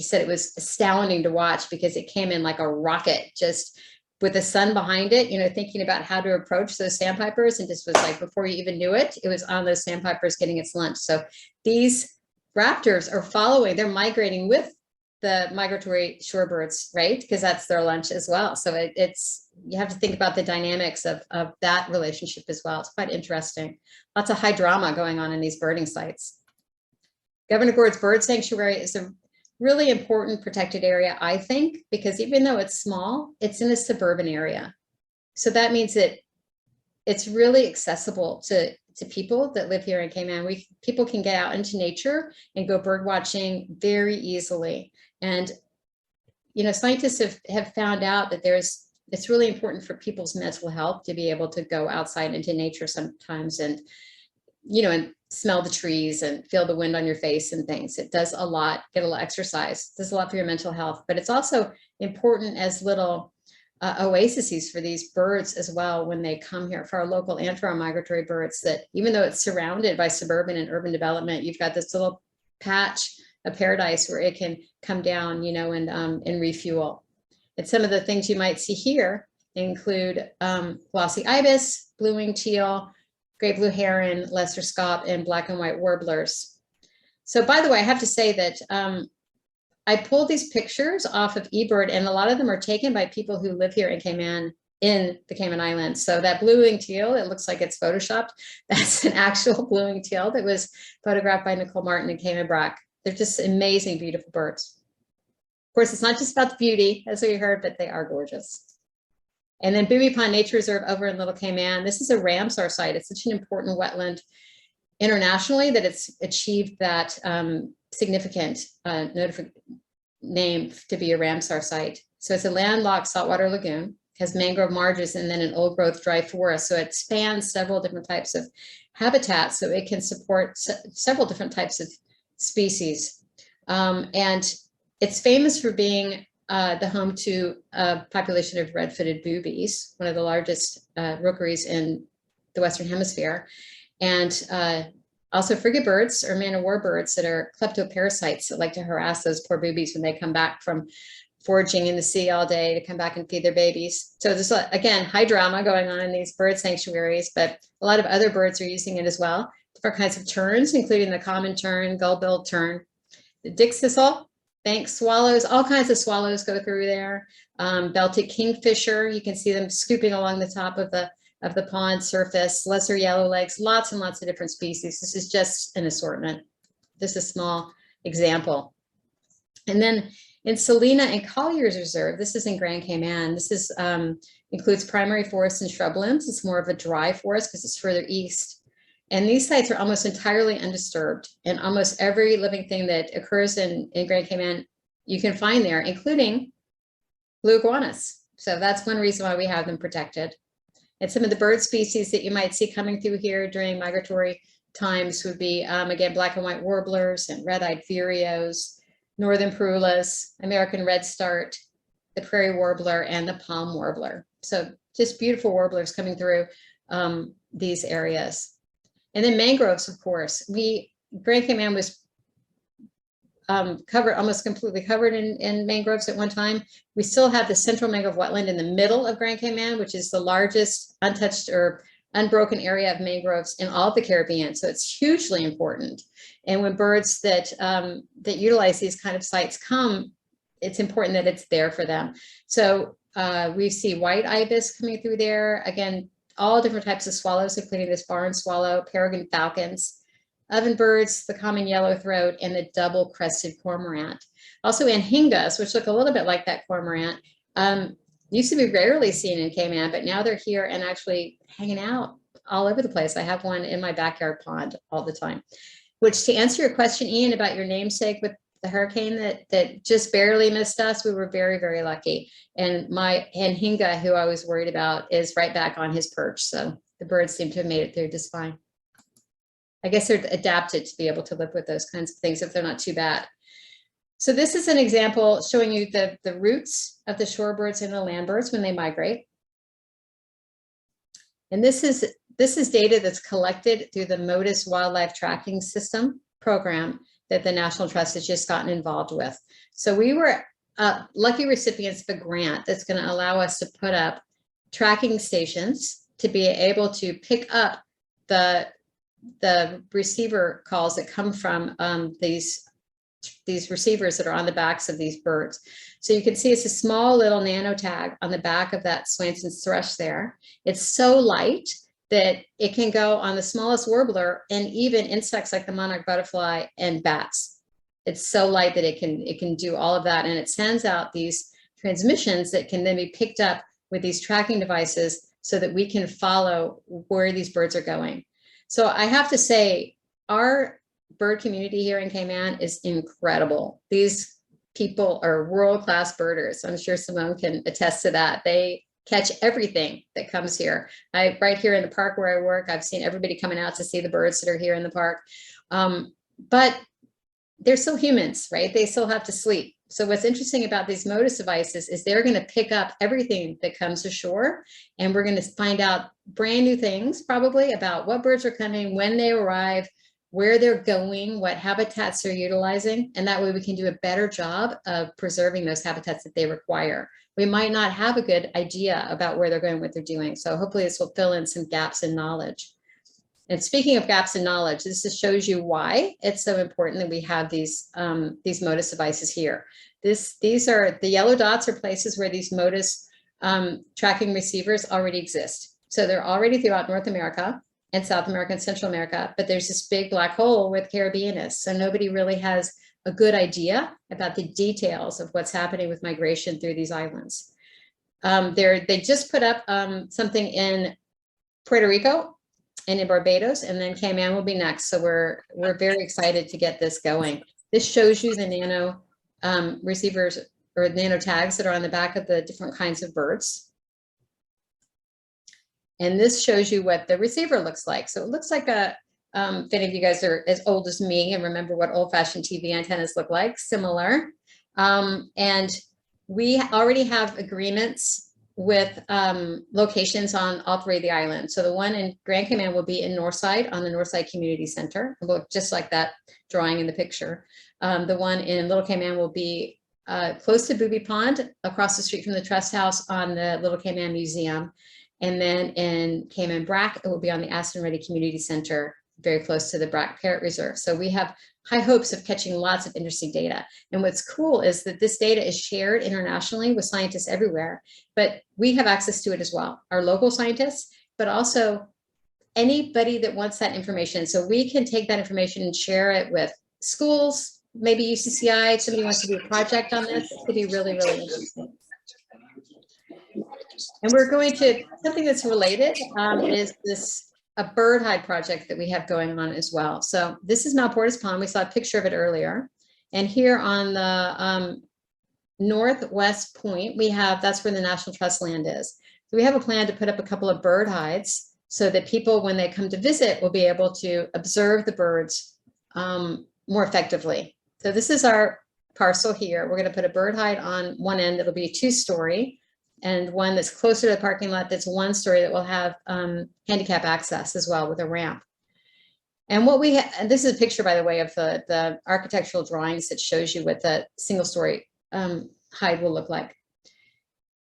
said it was astounding to watch because it came in like a rocket, just with the sun behind it, you know, thinking about how to approach those sandpipers, and just was like, before you even knew it, it was on those sandpipers getting its lunch. So these raptors are following, they're migrating with the migratory shorebirds, right? Because that's their lunch as well. So it's, you have to think about the dynamics of that relationship as well. It's quite interesting. Lots of high drama going on in these birding sites. Governor Gord's Bird Sanctuary is a really important protected area, I think, because even though it's small, it's in a suburban area. So that means that it's really accessible to people that live here in Cayman. People can get out into nature and go bird watching very easily. And, you know, scientists have found out that it's really important for people's mental health to be able to go outside into nature sometimes and, you know, and smell the trees and feel the wind on your face and things. It does a lot, get a little exercise, does a lot for your mental health, but it's also important as little oases for these birds as well when they come here, for our local and for our migratory birds, that even though it's surrounded by suburban and urban development, you've got this little patch of paradise where it can come down, you know, and refuel. And some of the things you might see here include glossy ibis, blue-winged teal, great blue heron, lesser scaup, and black and white warblers. So by the way, I have to say that I pulled these pictures off of eBird, and a lot of them are taken by people who live here in Cayman, in the Cayman Islands. So that blue-winged teal, it looks like it's photoshopped. That's an actual blue-winged teal that was photographed by Nicole Martin and Cayman Brac. They're just amazing, beautiful birds. Of course, it's not just about the beauty, as we heard, but they are gorgeous. And then Booby Pond Nature Reserve over in Little Cayman. This is a Ramsar site. It's such an important wetland internationally that it's achieved that significant name to be a Ramsar site. So it's a landlocked saltwater lagoon, has mangrove marges, and then an old growth dry forest. So it spans several different types of habitats, so it can support several different types of species. And it's famous for being the home to a population of red-footed boobies, one of the largest rookeries in the Western Hemisphere. And also frigate birds, or man-of-war birds, that are kleptoparasites that like to harass those poor boobies when they come back from foraging in the sea all day to come back and feed their babies. So there's, again, high drama going on in these bird sanctuaries, but a lot of other birds are using it as well. Different kinds of terns, including the common tern, gull-billed tern, the dick thistle, bank swallows, all kinds of swallows go through there. Belted kingfisher, you can see them scooping along the top of the pond surface, lesser yellowlegs, lots and lots of different species. This is just an assortment. This is a small example. And then in Salina and Collier's Reserve, this is in Grand Cayman. This is includes primary forests and shrublands. It's more of a dry forest because it's further east. And these sites are almost entirely undisturbed, and almost every living thing that occurs in Grand Cayman, you can find there, including blue iguanas. So that's one reason why we have them protected. And some of the bird species that you might see coming through here during migratory times would be, again, black and white warblers and red-eyed vireos, northern parulas, American redstart, the prairie warbler, and the palm warbler. So just beautiful warblers coming through these areas. And then mangroves, of course. Grand Cayman was covered, almost completely covered in mangroves at one time. We still have the central mangrove wetland in the middle of Grand Cayman, which is the largest untouched or unbroken area of mangroves in all of the Caribbean. So it's hugely important. And when birds that utilize these kind of sites come, it's important that it's there for them. So we see white ibis coming through there. Again, all different types of swallows, including this barn swallow, peregrine falcons, ovenbirds, the common yellowthroat, and the double-crested cormorant. Also anhingas, which look a little bit like that cormorant, used to be rarely seen in Cayman, but now they're here and actually hanging out all over the place. I have one in my backyard pond all the time. Which, to answer your question, Ian, about your namesake with the hurricane that just barely missed us, we were very, very lucky. And my anhinga, who I was worried about, is right back on his perch. So the birds seem to have made it through just fine. I guess they're adapted to be able to live with those kinds of things if they're not too bad. So this is an example showing you the routes of the shorebirds and the landbirds when they migrate. And this is data that's collected through the MODIS Wildlife Tracking System program that the National Trust has just gotten involved with. So we were lucky recipients of a grant that's going to allow us to put up tracking stations to be able to pick up the receiver calls that come from these receivers that are on the backs of these birds. So you can see it's a small little nano tag on the back of that Swanson's thrush there. It's so light that it can go on the smallest warbler and even insects like the monarch butterfly and bats. It's so light that it can do all of that, and it sends out these transmissions that can then be picked up with these tracking devices so that we can follow where these birds are going. So I have to say, our bird community here in Cayman is incredible. These people are world-class birders. I'm sure Simone can attest to that. They catch everything that comes here. Right here in the park where I work, I've seen everybody coming out to see the birds that are here in the park. But they're still humans, right? They still have to sleep. So what's interesting about these MODIS devices is they're going to pick up everything that comes ashore, and we're going to find out brand new things probably about what birds are coming, when they arrive, where they're going, what habitats they're utilizing, and that way we can do a better job of preserving those habitats that they require. We might not have a good idea about where they're going, what they're doing. So hopefully this will fill in some gaps in knowledge. And speaking of gaps in knowledge, this just shows you why it's so important that we have these MODIS devices here. These are the yellow dots are places where these MODIS tracking receivers already exist. So they're already throughout North America and South America and Central America, but there's this big black hole where the Caribbean is. So nobody really has a good idea about the details of what's happening with migration through these islands. They just put up something in Puerto Rico and in Barbados, and then Cayman will be next. So we're very excited to get this going. This shows you the nano receivers or nano tags that are on the back of the different kinds of birds. And this shows you what the receiver looks like. So it looks like if any of you guys are as old as me and remember what old-fashioned TV antennas look like, similar. And we already have agreements with locations on all three of the islands. So the one in Grand Cayman will be in Northside on the Northside Community Center. It'll look just like that drawing in the picture. The one in Little Cayman will be close to Booby Pond, across the street from the Trust House on the Little Cayman Museum. And then in Cayman Brac, it will be on the Aston Ready Community Center, very close to the Brac Parrot Reserve. So we have high hopes of catching lots of interesting data. And what's cool is that this data is shared internationally with scientists everywhere, but we have access to it as well, our local scientists, but also anybody that wants that information. So we can take that information and share it with schools, maybe UCCI, if somebody wants to do a project on this, it could be really, really interesting. And we're going to, something that's related is a bird hide project that we have going on as well. So this is Malportis Pond. We saw a picture of it earlier. And here on the northwest point, that's where the National Trust land is. So we have a plan to put up a couple of bird hides so that people, when they come to visit, will be able to observe the birds more effectively. So this is our parcel here. We're going to put a bird hide on one end that'll be 2-story, and one that's closer to the parking lot that's 1-story that will have handicap access as well with a ramp. And what we and this is a picture, by the way, of the architectural drawings that shows you what the single-story hide will look like.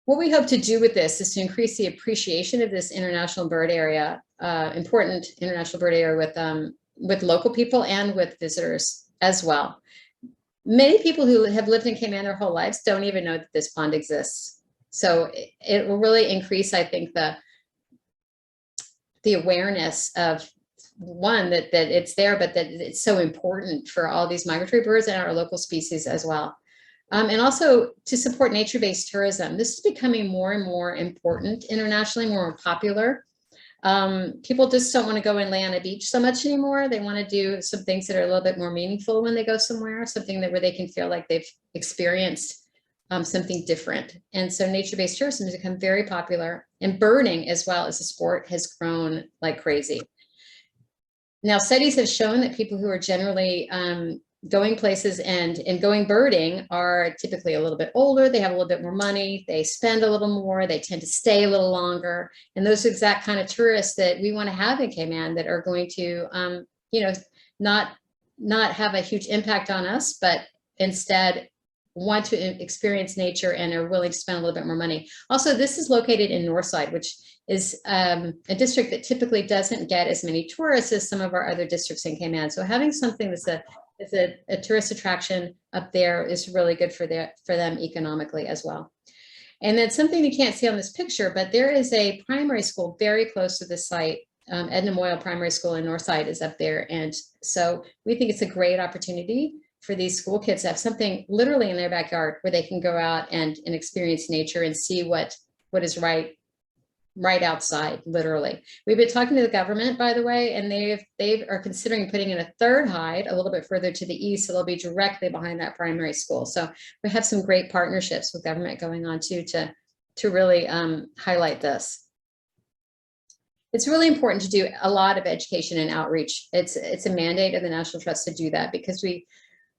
What we hope to do with this is to increase the appreciation of this international bird area, important international bird area with local people and with visitors as well. Many people who have lived in Cayman their whole lives don't even know that this pond exists. So it will really increase, I think, the awareness of, one, that it's there, but that it's so important for all these migratory birds and our local species as well. And also to support nature-based tourism. This is becoming more and more important internationally, more popular. People just don't want to go and lay on a beach so much anymore. They want to do some things that are a little bit more meaningful when they go somewhere, something where they can feel like they've experienced something different. And so nature-based tourism has become very popular, and birding as well as a sport has grown like crazy. Now, studies have shown that people who are generally going places and going birding are typically a little bit older. They have a little bit more money. They spend a little more. They tend to stay a little longer. And those are the exact kind of tourists that we want to have in Cayman, that are going to, not have a huge impact on us, but instead want to experience nature and are willing to spend a little bit more money. Also, this is located in Northside, which is a district that typically doesn't get as many tourists as some of our other districts in Cayman. So having something that's a tourist attraction up there is really good for them economically as well. And then something you can't see on this picture, but there is a primary school very close to the site. Edna Moyle Primary School in Northside is up there. And so we think it's a great opportunity for these school kids to have something literally in their backyard where they can go out and experience nature and see what is right outside, literally. We've been talking to the government, by the way, and they are considering putting in a third hide a little bit further to the east, so they'll be directly behind that primary school. So we have some great partnerships with government going on too to really highlight this. It's really important to do a lot of education and outreach. It's a mandate of the National Trust to do that, because we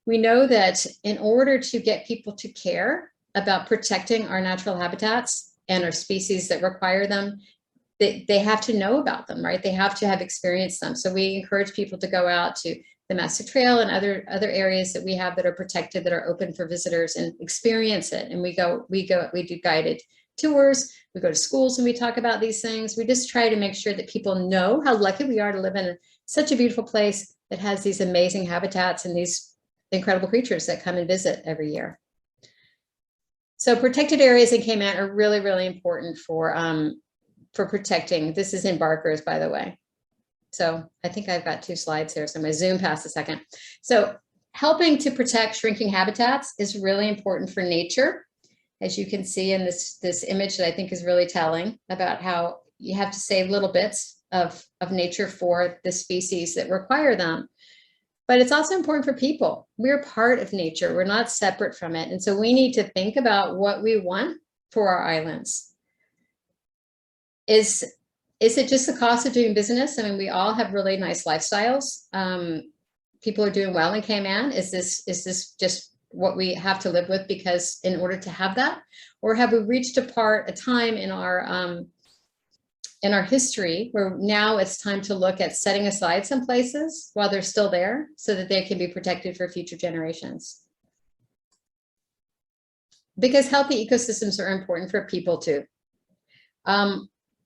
know that in order to get people to care about protecting our natural habitats and our species that require them, they have to know about them, right? They have to have experienced them. So we encourage people to go out to the Mastic Trail and other areas that we have that are protected, that are open for visitors, and experience it. And we do guided tours. We go to schools and we talk about these things. We just try to make sure that people know how lucky we are to live in such a beautiful place that has these amazing habitats and these incredible creatures that come and visit every year. So protected areas in Cayman are really, really important for protecting. This is embarkers, by the way. So I think I've got 2 slides here, so I'm going to zoom past a second. So helping to protect shrinking habitats is really important for nature. As you can see in this image that I think is really telling about how you have to save little bits of nature for the species that require them. But it's also important for people. We're part of nature. We're not separate from it. And so we need to think about what we want for our islands. Is it just the cost of doing business? I mean, we all have really nice lifestyles. People are doing well in Cayman. Is this just what we have to live with because in order to have that? Or have we reached a time in our history where now it's time to look at setting aside some places while they're still there so that they can be protected for future generations? Because healthy ecosystems are important for people too.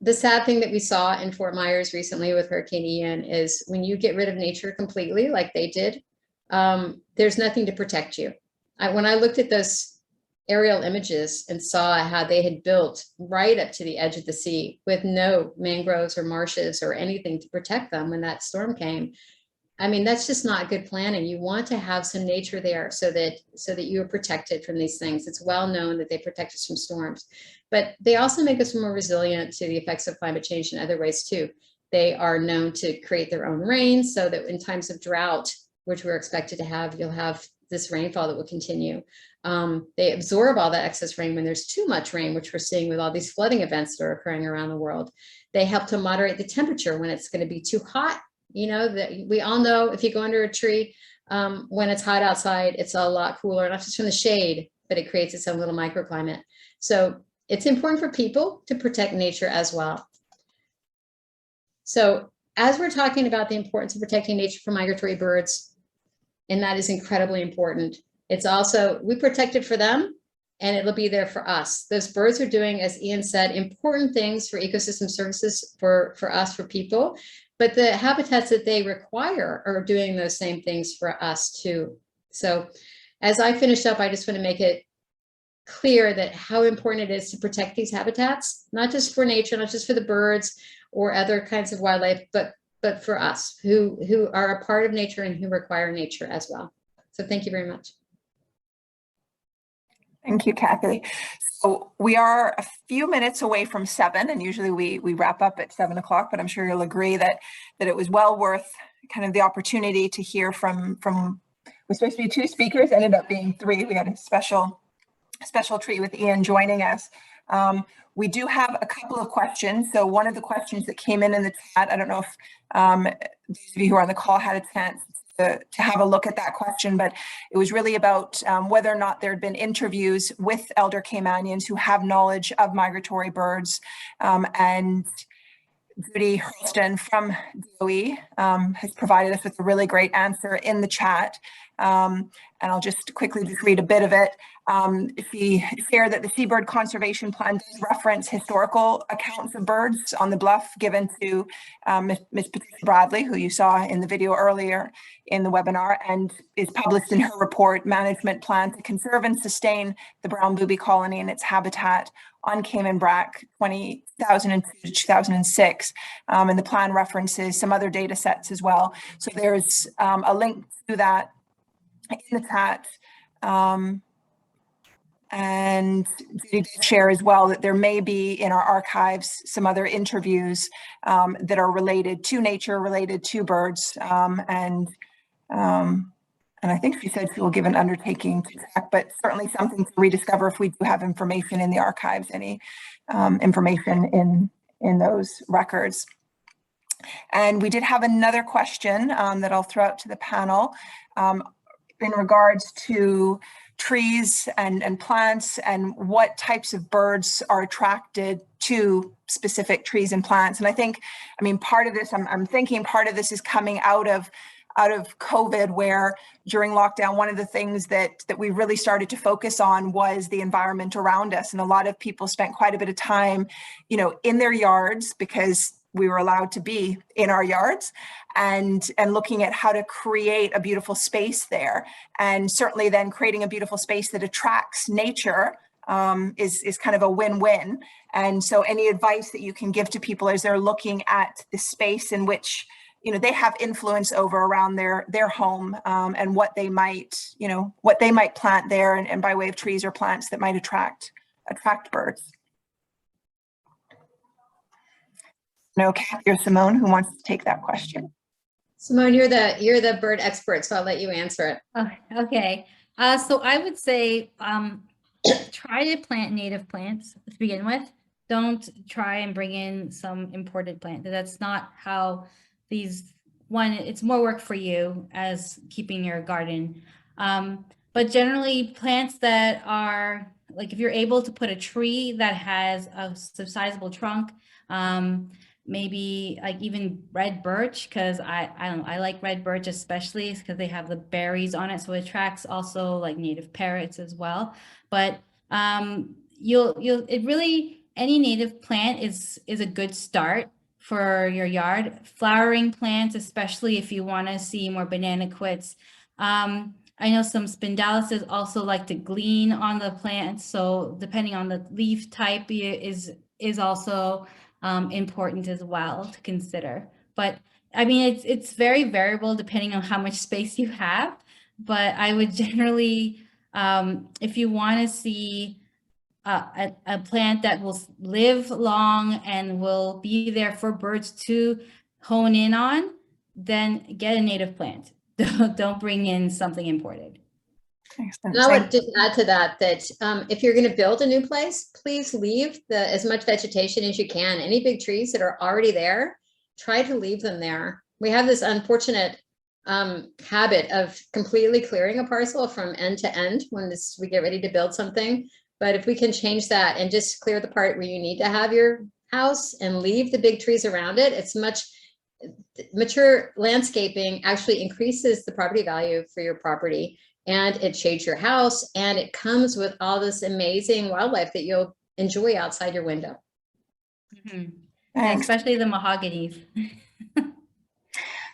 The sad thing that we saw in Fort Myers recently with Hurricane Ian is when you get rid of nature completely, like they did, there's nothing to protect you. When I looked at those aerial images and saw how they had built right up to the edge of the sea with no mangroves or marshes or anything to protect them when that storm came, I mean, that's just not good planning. You want to have some nature there so that you are protected from these things. It's well known that they protect us from storms, but they also make us more resilient to the effects of climate change in other ways too. They are known to create their own rain so that in times of drought, which we're expected to have, you'll have this rainfall that will continue. They absorb all that excess rain when there's too much rain, which we're seeing with all these flooding events that are occurring around the world. They help to moderate the temperature when it's going to be too hot. You know, that we all know if you go under a tree, when it's hot outside, it's a lot cooler, not just from the shade, but it creates its own little microclimate. So it's important for people to protect nature as well. So as we're talking about the importance of protecting nature for migratory birds, and that is incredibly important, it's also, we protect it for them and it'll be there for us. Those birds are doing, as Ian said, important things for ecosystem services for us, for people, but the habitats that they require are doing those same things for us too. So as I finish up, I just want to make it clear that how important it is to protect these habitats, not just for nature, not just for the birds or other kinds of wildlife, but for us who are a part of nature and who require nature as well. So thank you very much. Thank you, Kathy. So we are a few minutes away from 7, and usually we wrap up at 7 o'clock, but I'm sure you'll agree that it was well worth kind of the opportunity to hear from was supposed to be 2 speakers, ended up being 3. We had a special treat with Ian joining us. We do have a couple of questions. So one of the questions that came in the chat, I don't know if those of you who are on the call had a chance to have a look at that question, but it was really about whether or not there had been interviews with elder Caymanians who have knowledge of migratory birds. And Judy Hurlston from DOE has provided us with a really great answer in the chat. And I'll just quickly read a bit of it. She shared that the Seabird Conservation Plan does reference historical accounts of birds on the bluff given to Ms. Patricia Bradley, who you saw in the video earlier in the webinar, and is published in her report, Management Plan to Conserve and Sustain the Brown Booby Colony and its Habitat on Cayman Brac 2002 to 2006. And the plan references some other data sets as well. So there's a link to that in the chat. And Judy did share as well that there may be in our archives some other interviews that are related to nature, related to birds. And I think she said she will give an undertaking to check, but certainly something to rediscover if we do have information in the archives, any information in those records. And we did have another question that I'll throw out to the panel in regards to trees and plants and what types of birds are attracted to specific trees and plants. And I think, I mean, part of this, I'm thinking part of this is coming out of COVID, where during lockdown, one of the things that we really started to focus on was the environment around us. And a lot of people spent quite a bit of time, you know, in their yards because we were allowed to be in our yards, and looking at how to create a beautiful space there. And certainly then creating a beautiful space that attracts nature is kind of a win-win. And so any advice that you can give to people as they're looking at the space in which, you know, they have influence over around their home, and what they might, you know, what they might plant there and by way of trees or plants that might attract birds. No, Kathy or Simone, who wants to take that question? Simone, you're the bird expert, so I'll let you answer it. Oh, okay. So I would say try to plant native plants to begin with. Don't try and bring in some imported plant. That's not how it's more work for you as keeping your garden. But generally plants that are, like if you're able to put a tree that has a sizable trunk, maybe like even red birch, because I don't know, I like red birch especially because they have the berries on it, so it attracts also like native parrots as well. But any native plant is a good start for your yard. Flowering plants, especially if you want to see more banana quits. I know some spindalices also like to glean on the plants, so depending on the leaf type is also important as well to consider. But I mean, it's very variable depending on how much space you have. But I would generally, if you want to see a plant that will live long and will be there for birds to hone in on, then get a native plant. Don't bring in something imported. Excellent. And I would just add to that, if you're going to build a new place, please leave as much vegetation as you can. Any big trees that are already there, try to leave them there. We have this unfortunate habit of completely clearing a parcel from end to end when we get ready to build something. But if we can change that and just clear the part where you need to have your house and leave the big trees around it, it's mature landscaping actually increases the property value for your property, and it shades your house, and it comes with all this amazing wildlife that you'll enjoy outside your window. Mm-hmm. Yeah, especially the mahoganies.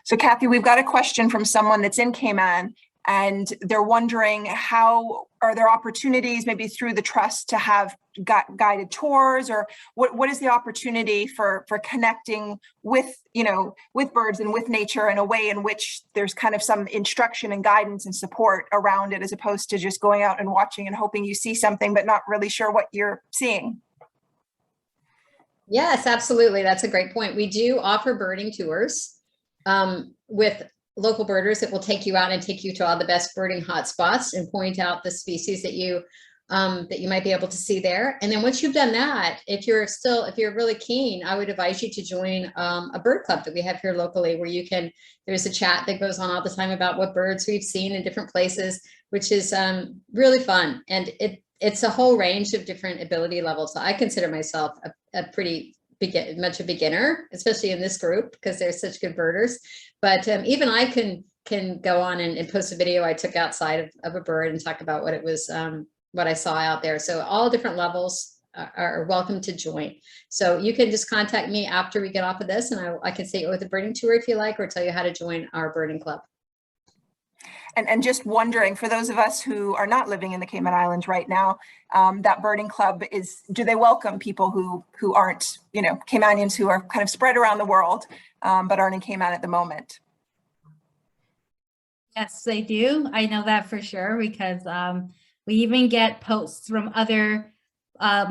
So Kathy, we've got a question from someone that's in Cayman, and they're wondering, how are there opportunities maybe through the trust to have guided tours, or what is the opportunity for connecting with, with birds and with nature in a way in which there's kind of some instruction and guidance and support around it, as opposed to just going out and watching and hoping you see something but not really sure what you're seeing? Yes, absolutely. That's a great point. We do offer birding tours with local birders that will take you out and take you to all the best birding hotspots and point out the species that you might be able to see there. And then once you've done that, if you're really keen, I would advise you to join a bird club that we have here locally, where there's a chat that goes on all the time about what birds we've seen in different places, which is really fun. And it's a whole range of different ability levels. So I consider myself a pretty much a beginner, especially in this group, because they're such good birders. But even I can go on and post a video I took outside of a bird and talk about what it was, what I saw out there. So all different levels are welcome to join. So you can just contact me after we get off of this, and I can set you with a birding tour if you like, or tell you how to join our birding club. And just wondering, for those of us who are not living in the Cayman Islands right now, that birding club do they welcome people who aren't, Caymanians who are kind of spread around the world, but aren't in Cayman at the moment? Yes, they do. I know that for sure, because we even get posts from other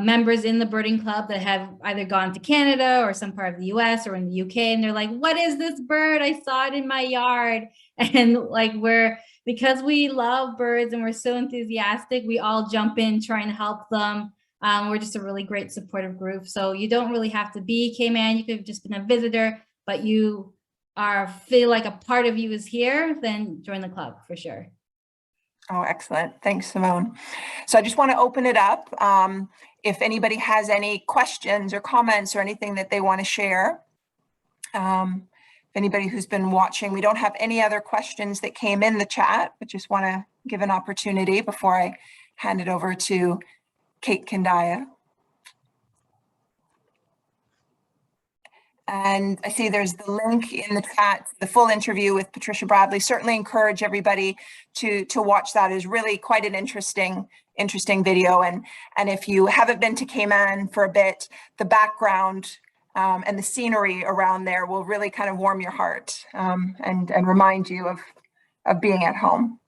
members in the birding club that have either gone to Canada or some part of the US or in the UK, and they're like, what is this bird? I saw it in my yard. And like, because we love birds and we're so enthusiastic, we all jump in trying to help them. We're just a really great supportive group. So you don't really have to be Cayman. You could have just been a visitor, but you feel like a part of you is here, then join the club for sure. Oh, excellent. Thanks, Simone. So I just want to open it up. If anybody has any questions or comments or anything that they want to share. If anybody who's been watching, we don't have any other questions that came in the chat, but just want to give an opportunity before I hand it over to Kate Kendaya. And I see there's the link in the chat, the full interview with Patricia Bradley. Certainly encourage everybody to watch that. It is really quite an interesting video. And if you haven't been to Cayman for a bit, the background and the scenery around there will really kind of warm your heart and remind you of being at home.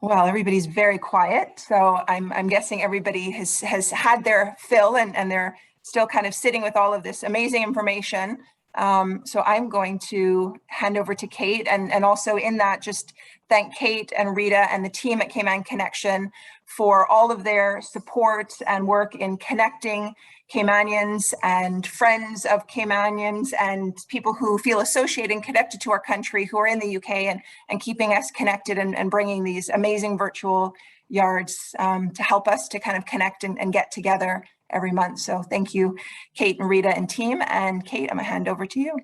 Well, everybody's very quiet, so I'm guessing everybody has had their fill and they're still kind of sitting with all of this amazing information. So I'm going to hand over to Kate, and also in that, just thank Kate and Rita and the team at Cayman Connection for all of their support and work in connecting Caymanians and friends of Caymanians and people who feel associated and connected to our country who are in the UK, and keeping us connected and bringing these amazing virtual yards to help us to kind of connect and get together every month. So thank you, Kate and Rita and team. And Kate, I'm gonna hand over to you.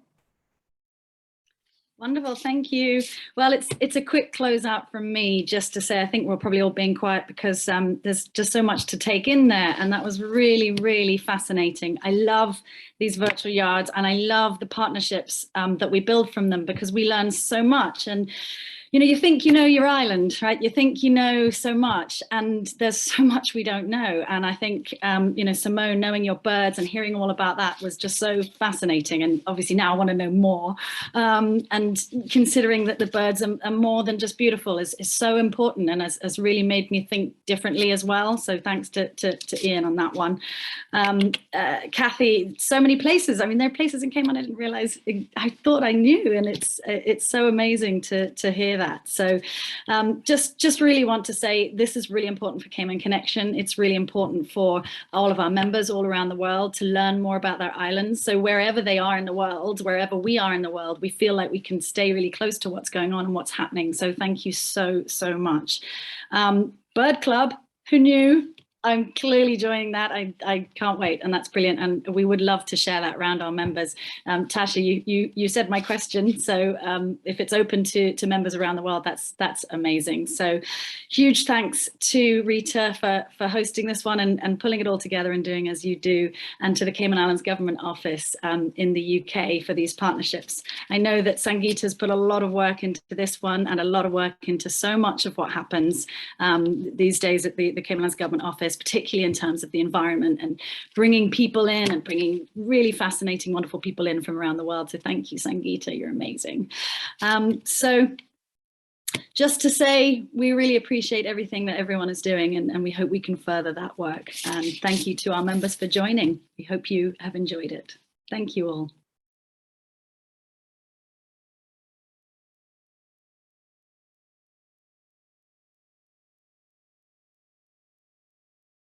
Wonderful, thank you. Well, it's a quick closeout from me, just to say I think we're probably all being quiet because there's just so much to take in there, and that was really, really fascinating. I love these virtual yards, and I love the partnerships that we build from them, because we learn so much. And you think you know your island, right? You think you know so much, and there's so much we don't know. And I think, Simone, knowing your birds and hearing all about that was just so fascinating. And obviously now I want to know more. And considering that the birds are more than just beautiful is so important, and has really made me think differently as well. So thanks to Ian on that one. Kathy, so many places. I mean, there are places in Cayman I didn't realize I thought I knew, and it's so amazing to hear that. that. So just really want to say this is really important for Cayman Connection. It's really important for all of our members all around the world to learn more about their islands. So wherever they are in the world, wherever we are in the world, we feel like we can stay really close to what's going on and what's happening. So thank you so much. Bird Club, who knew? I'm clearly joining that. I can't wait, and that's brilliant. And we would love to share that around our members. Tasha, you said my question, so if it's open to members around the world, that's amazing. So huge thanks to Rita for hosting this one and pulling it all together and doing as you do, and to the Cayman Islands Government Office in the UK for these partnerships. I know that Sangeeta's put a lot of work into this one and a lot of work into so much of what happens these days at the Cayman Islands Government Office, particularly in terms of the environment and bringing people in and bringing really fascinating, wonderful people in from around the world. So thank you, Sangeeta, you're amazing. So just to say, we really appreciate everything that everyone is doing, and we hope we can further that work. And thank you to our members for joining. We hope you have enjoyed it. Thank you all.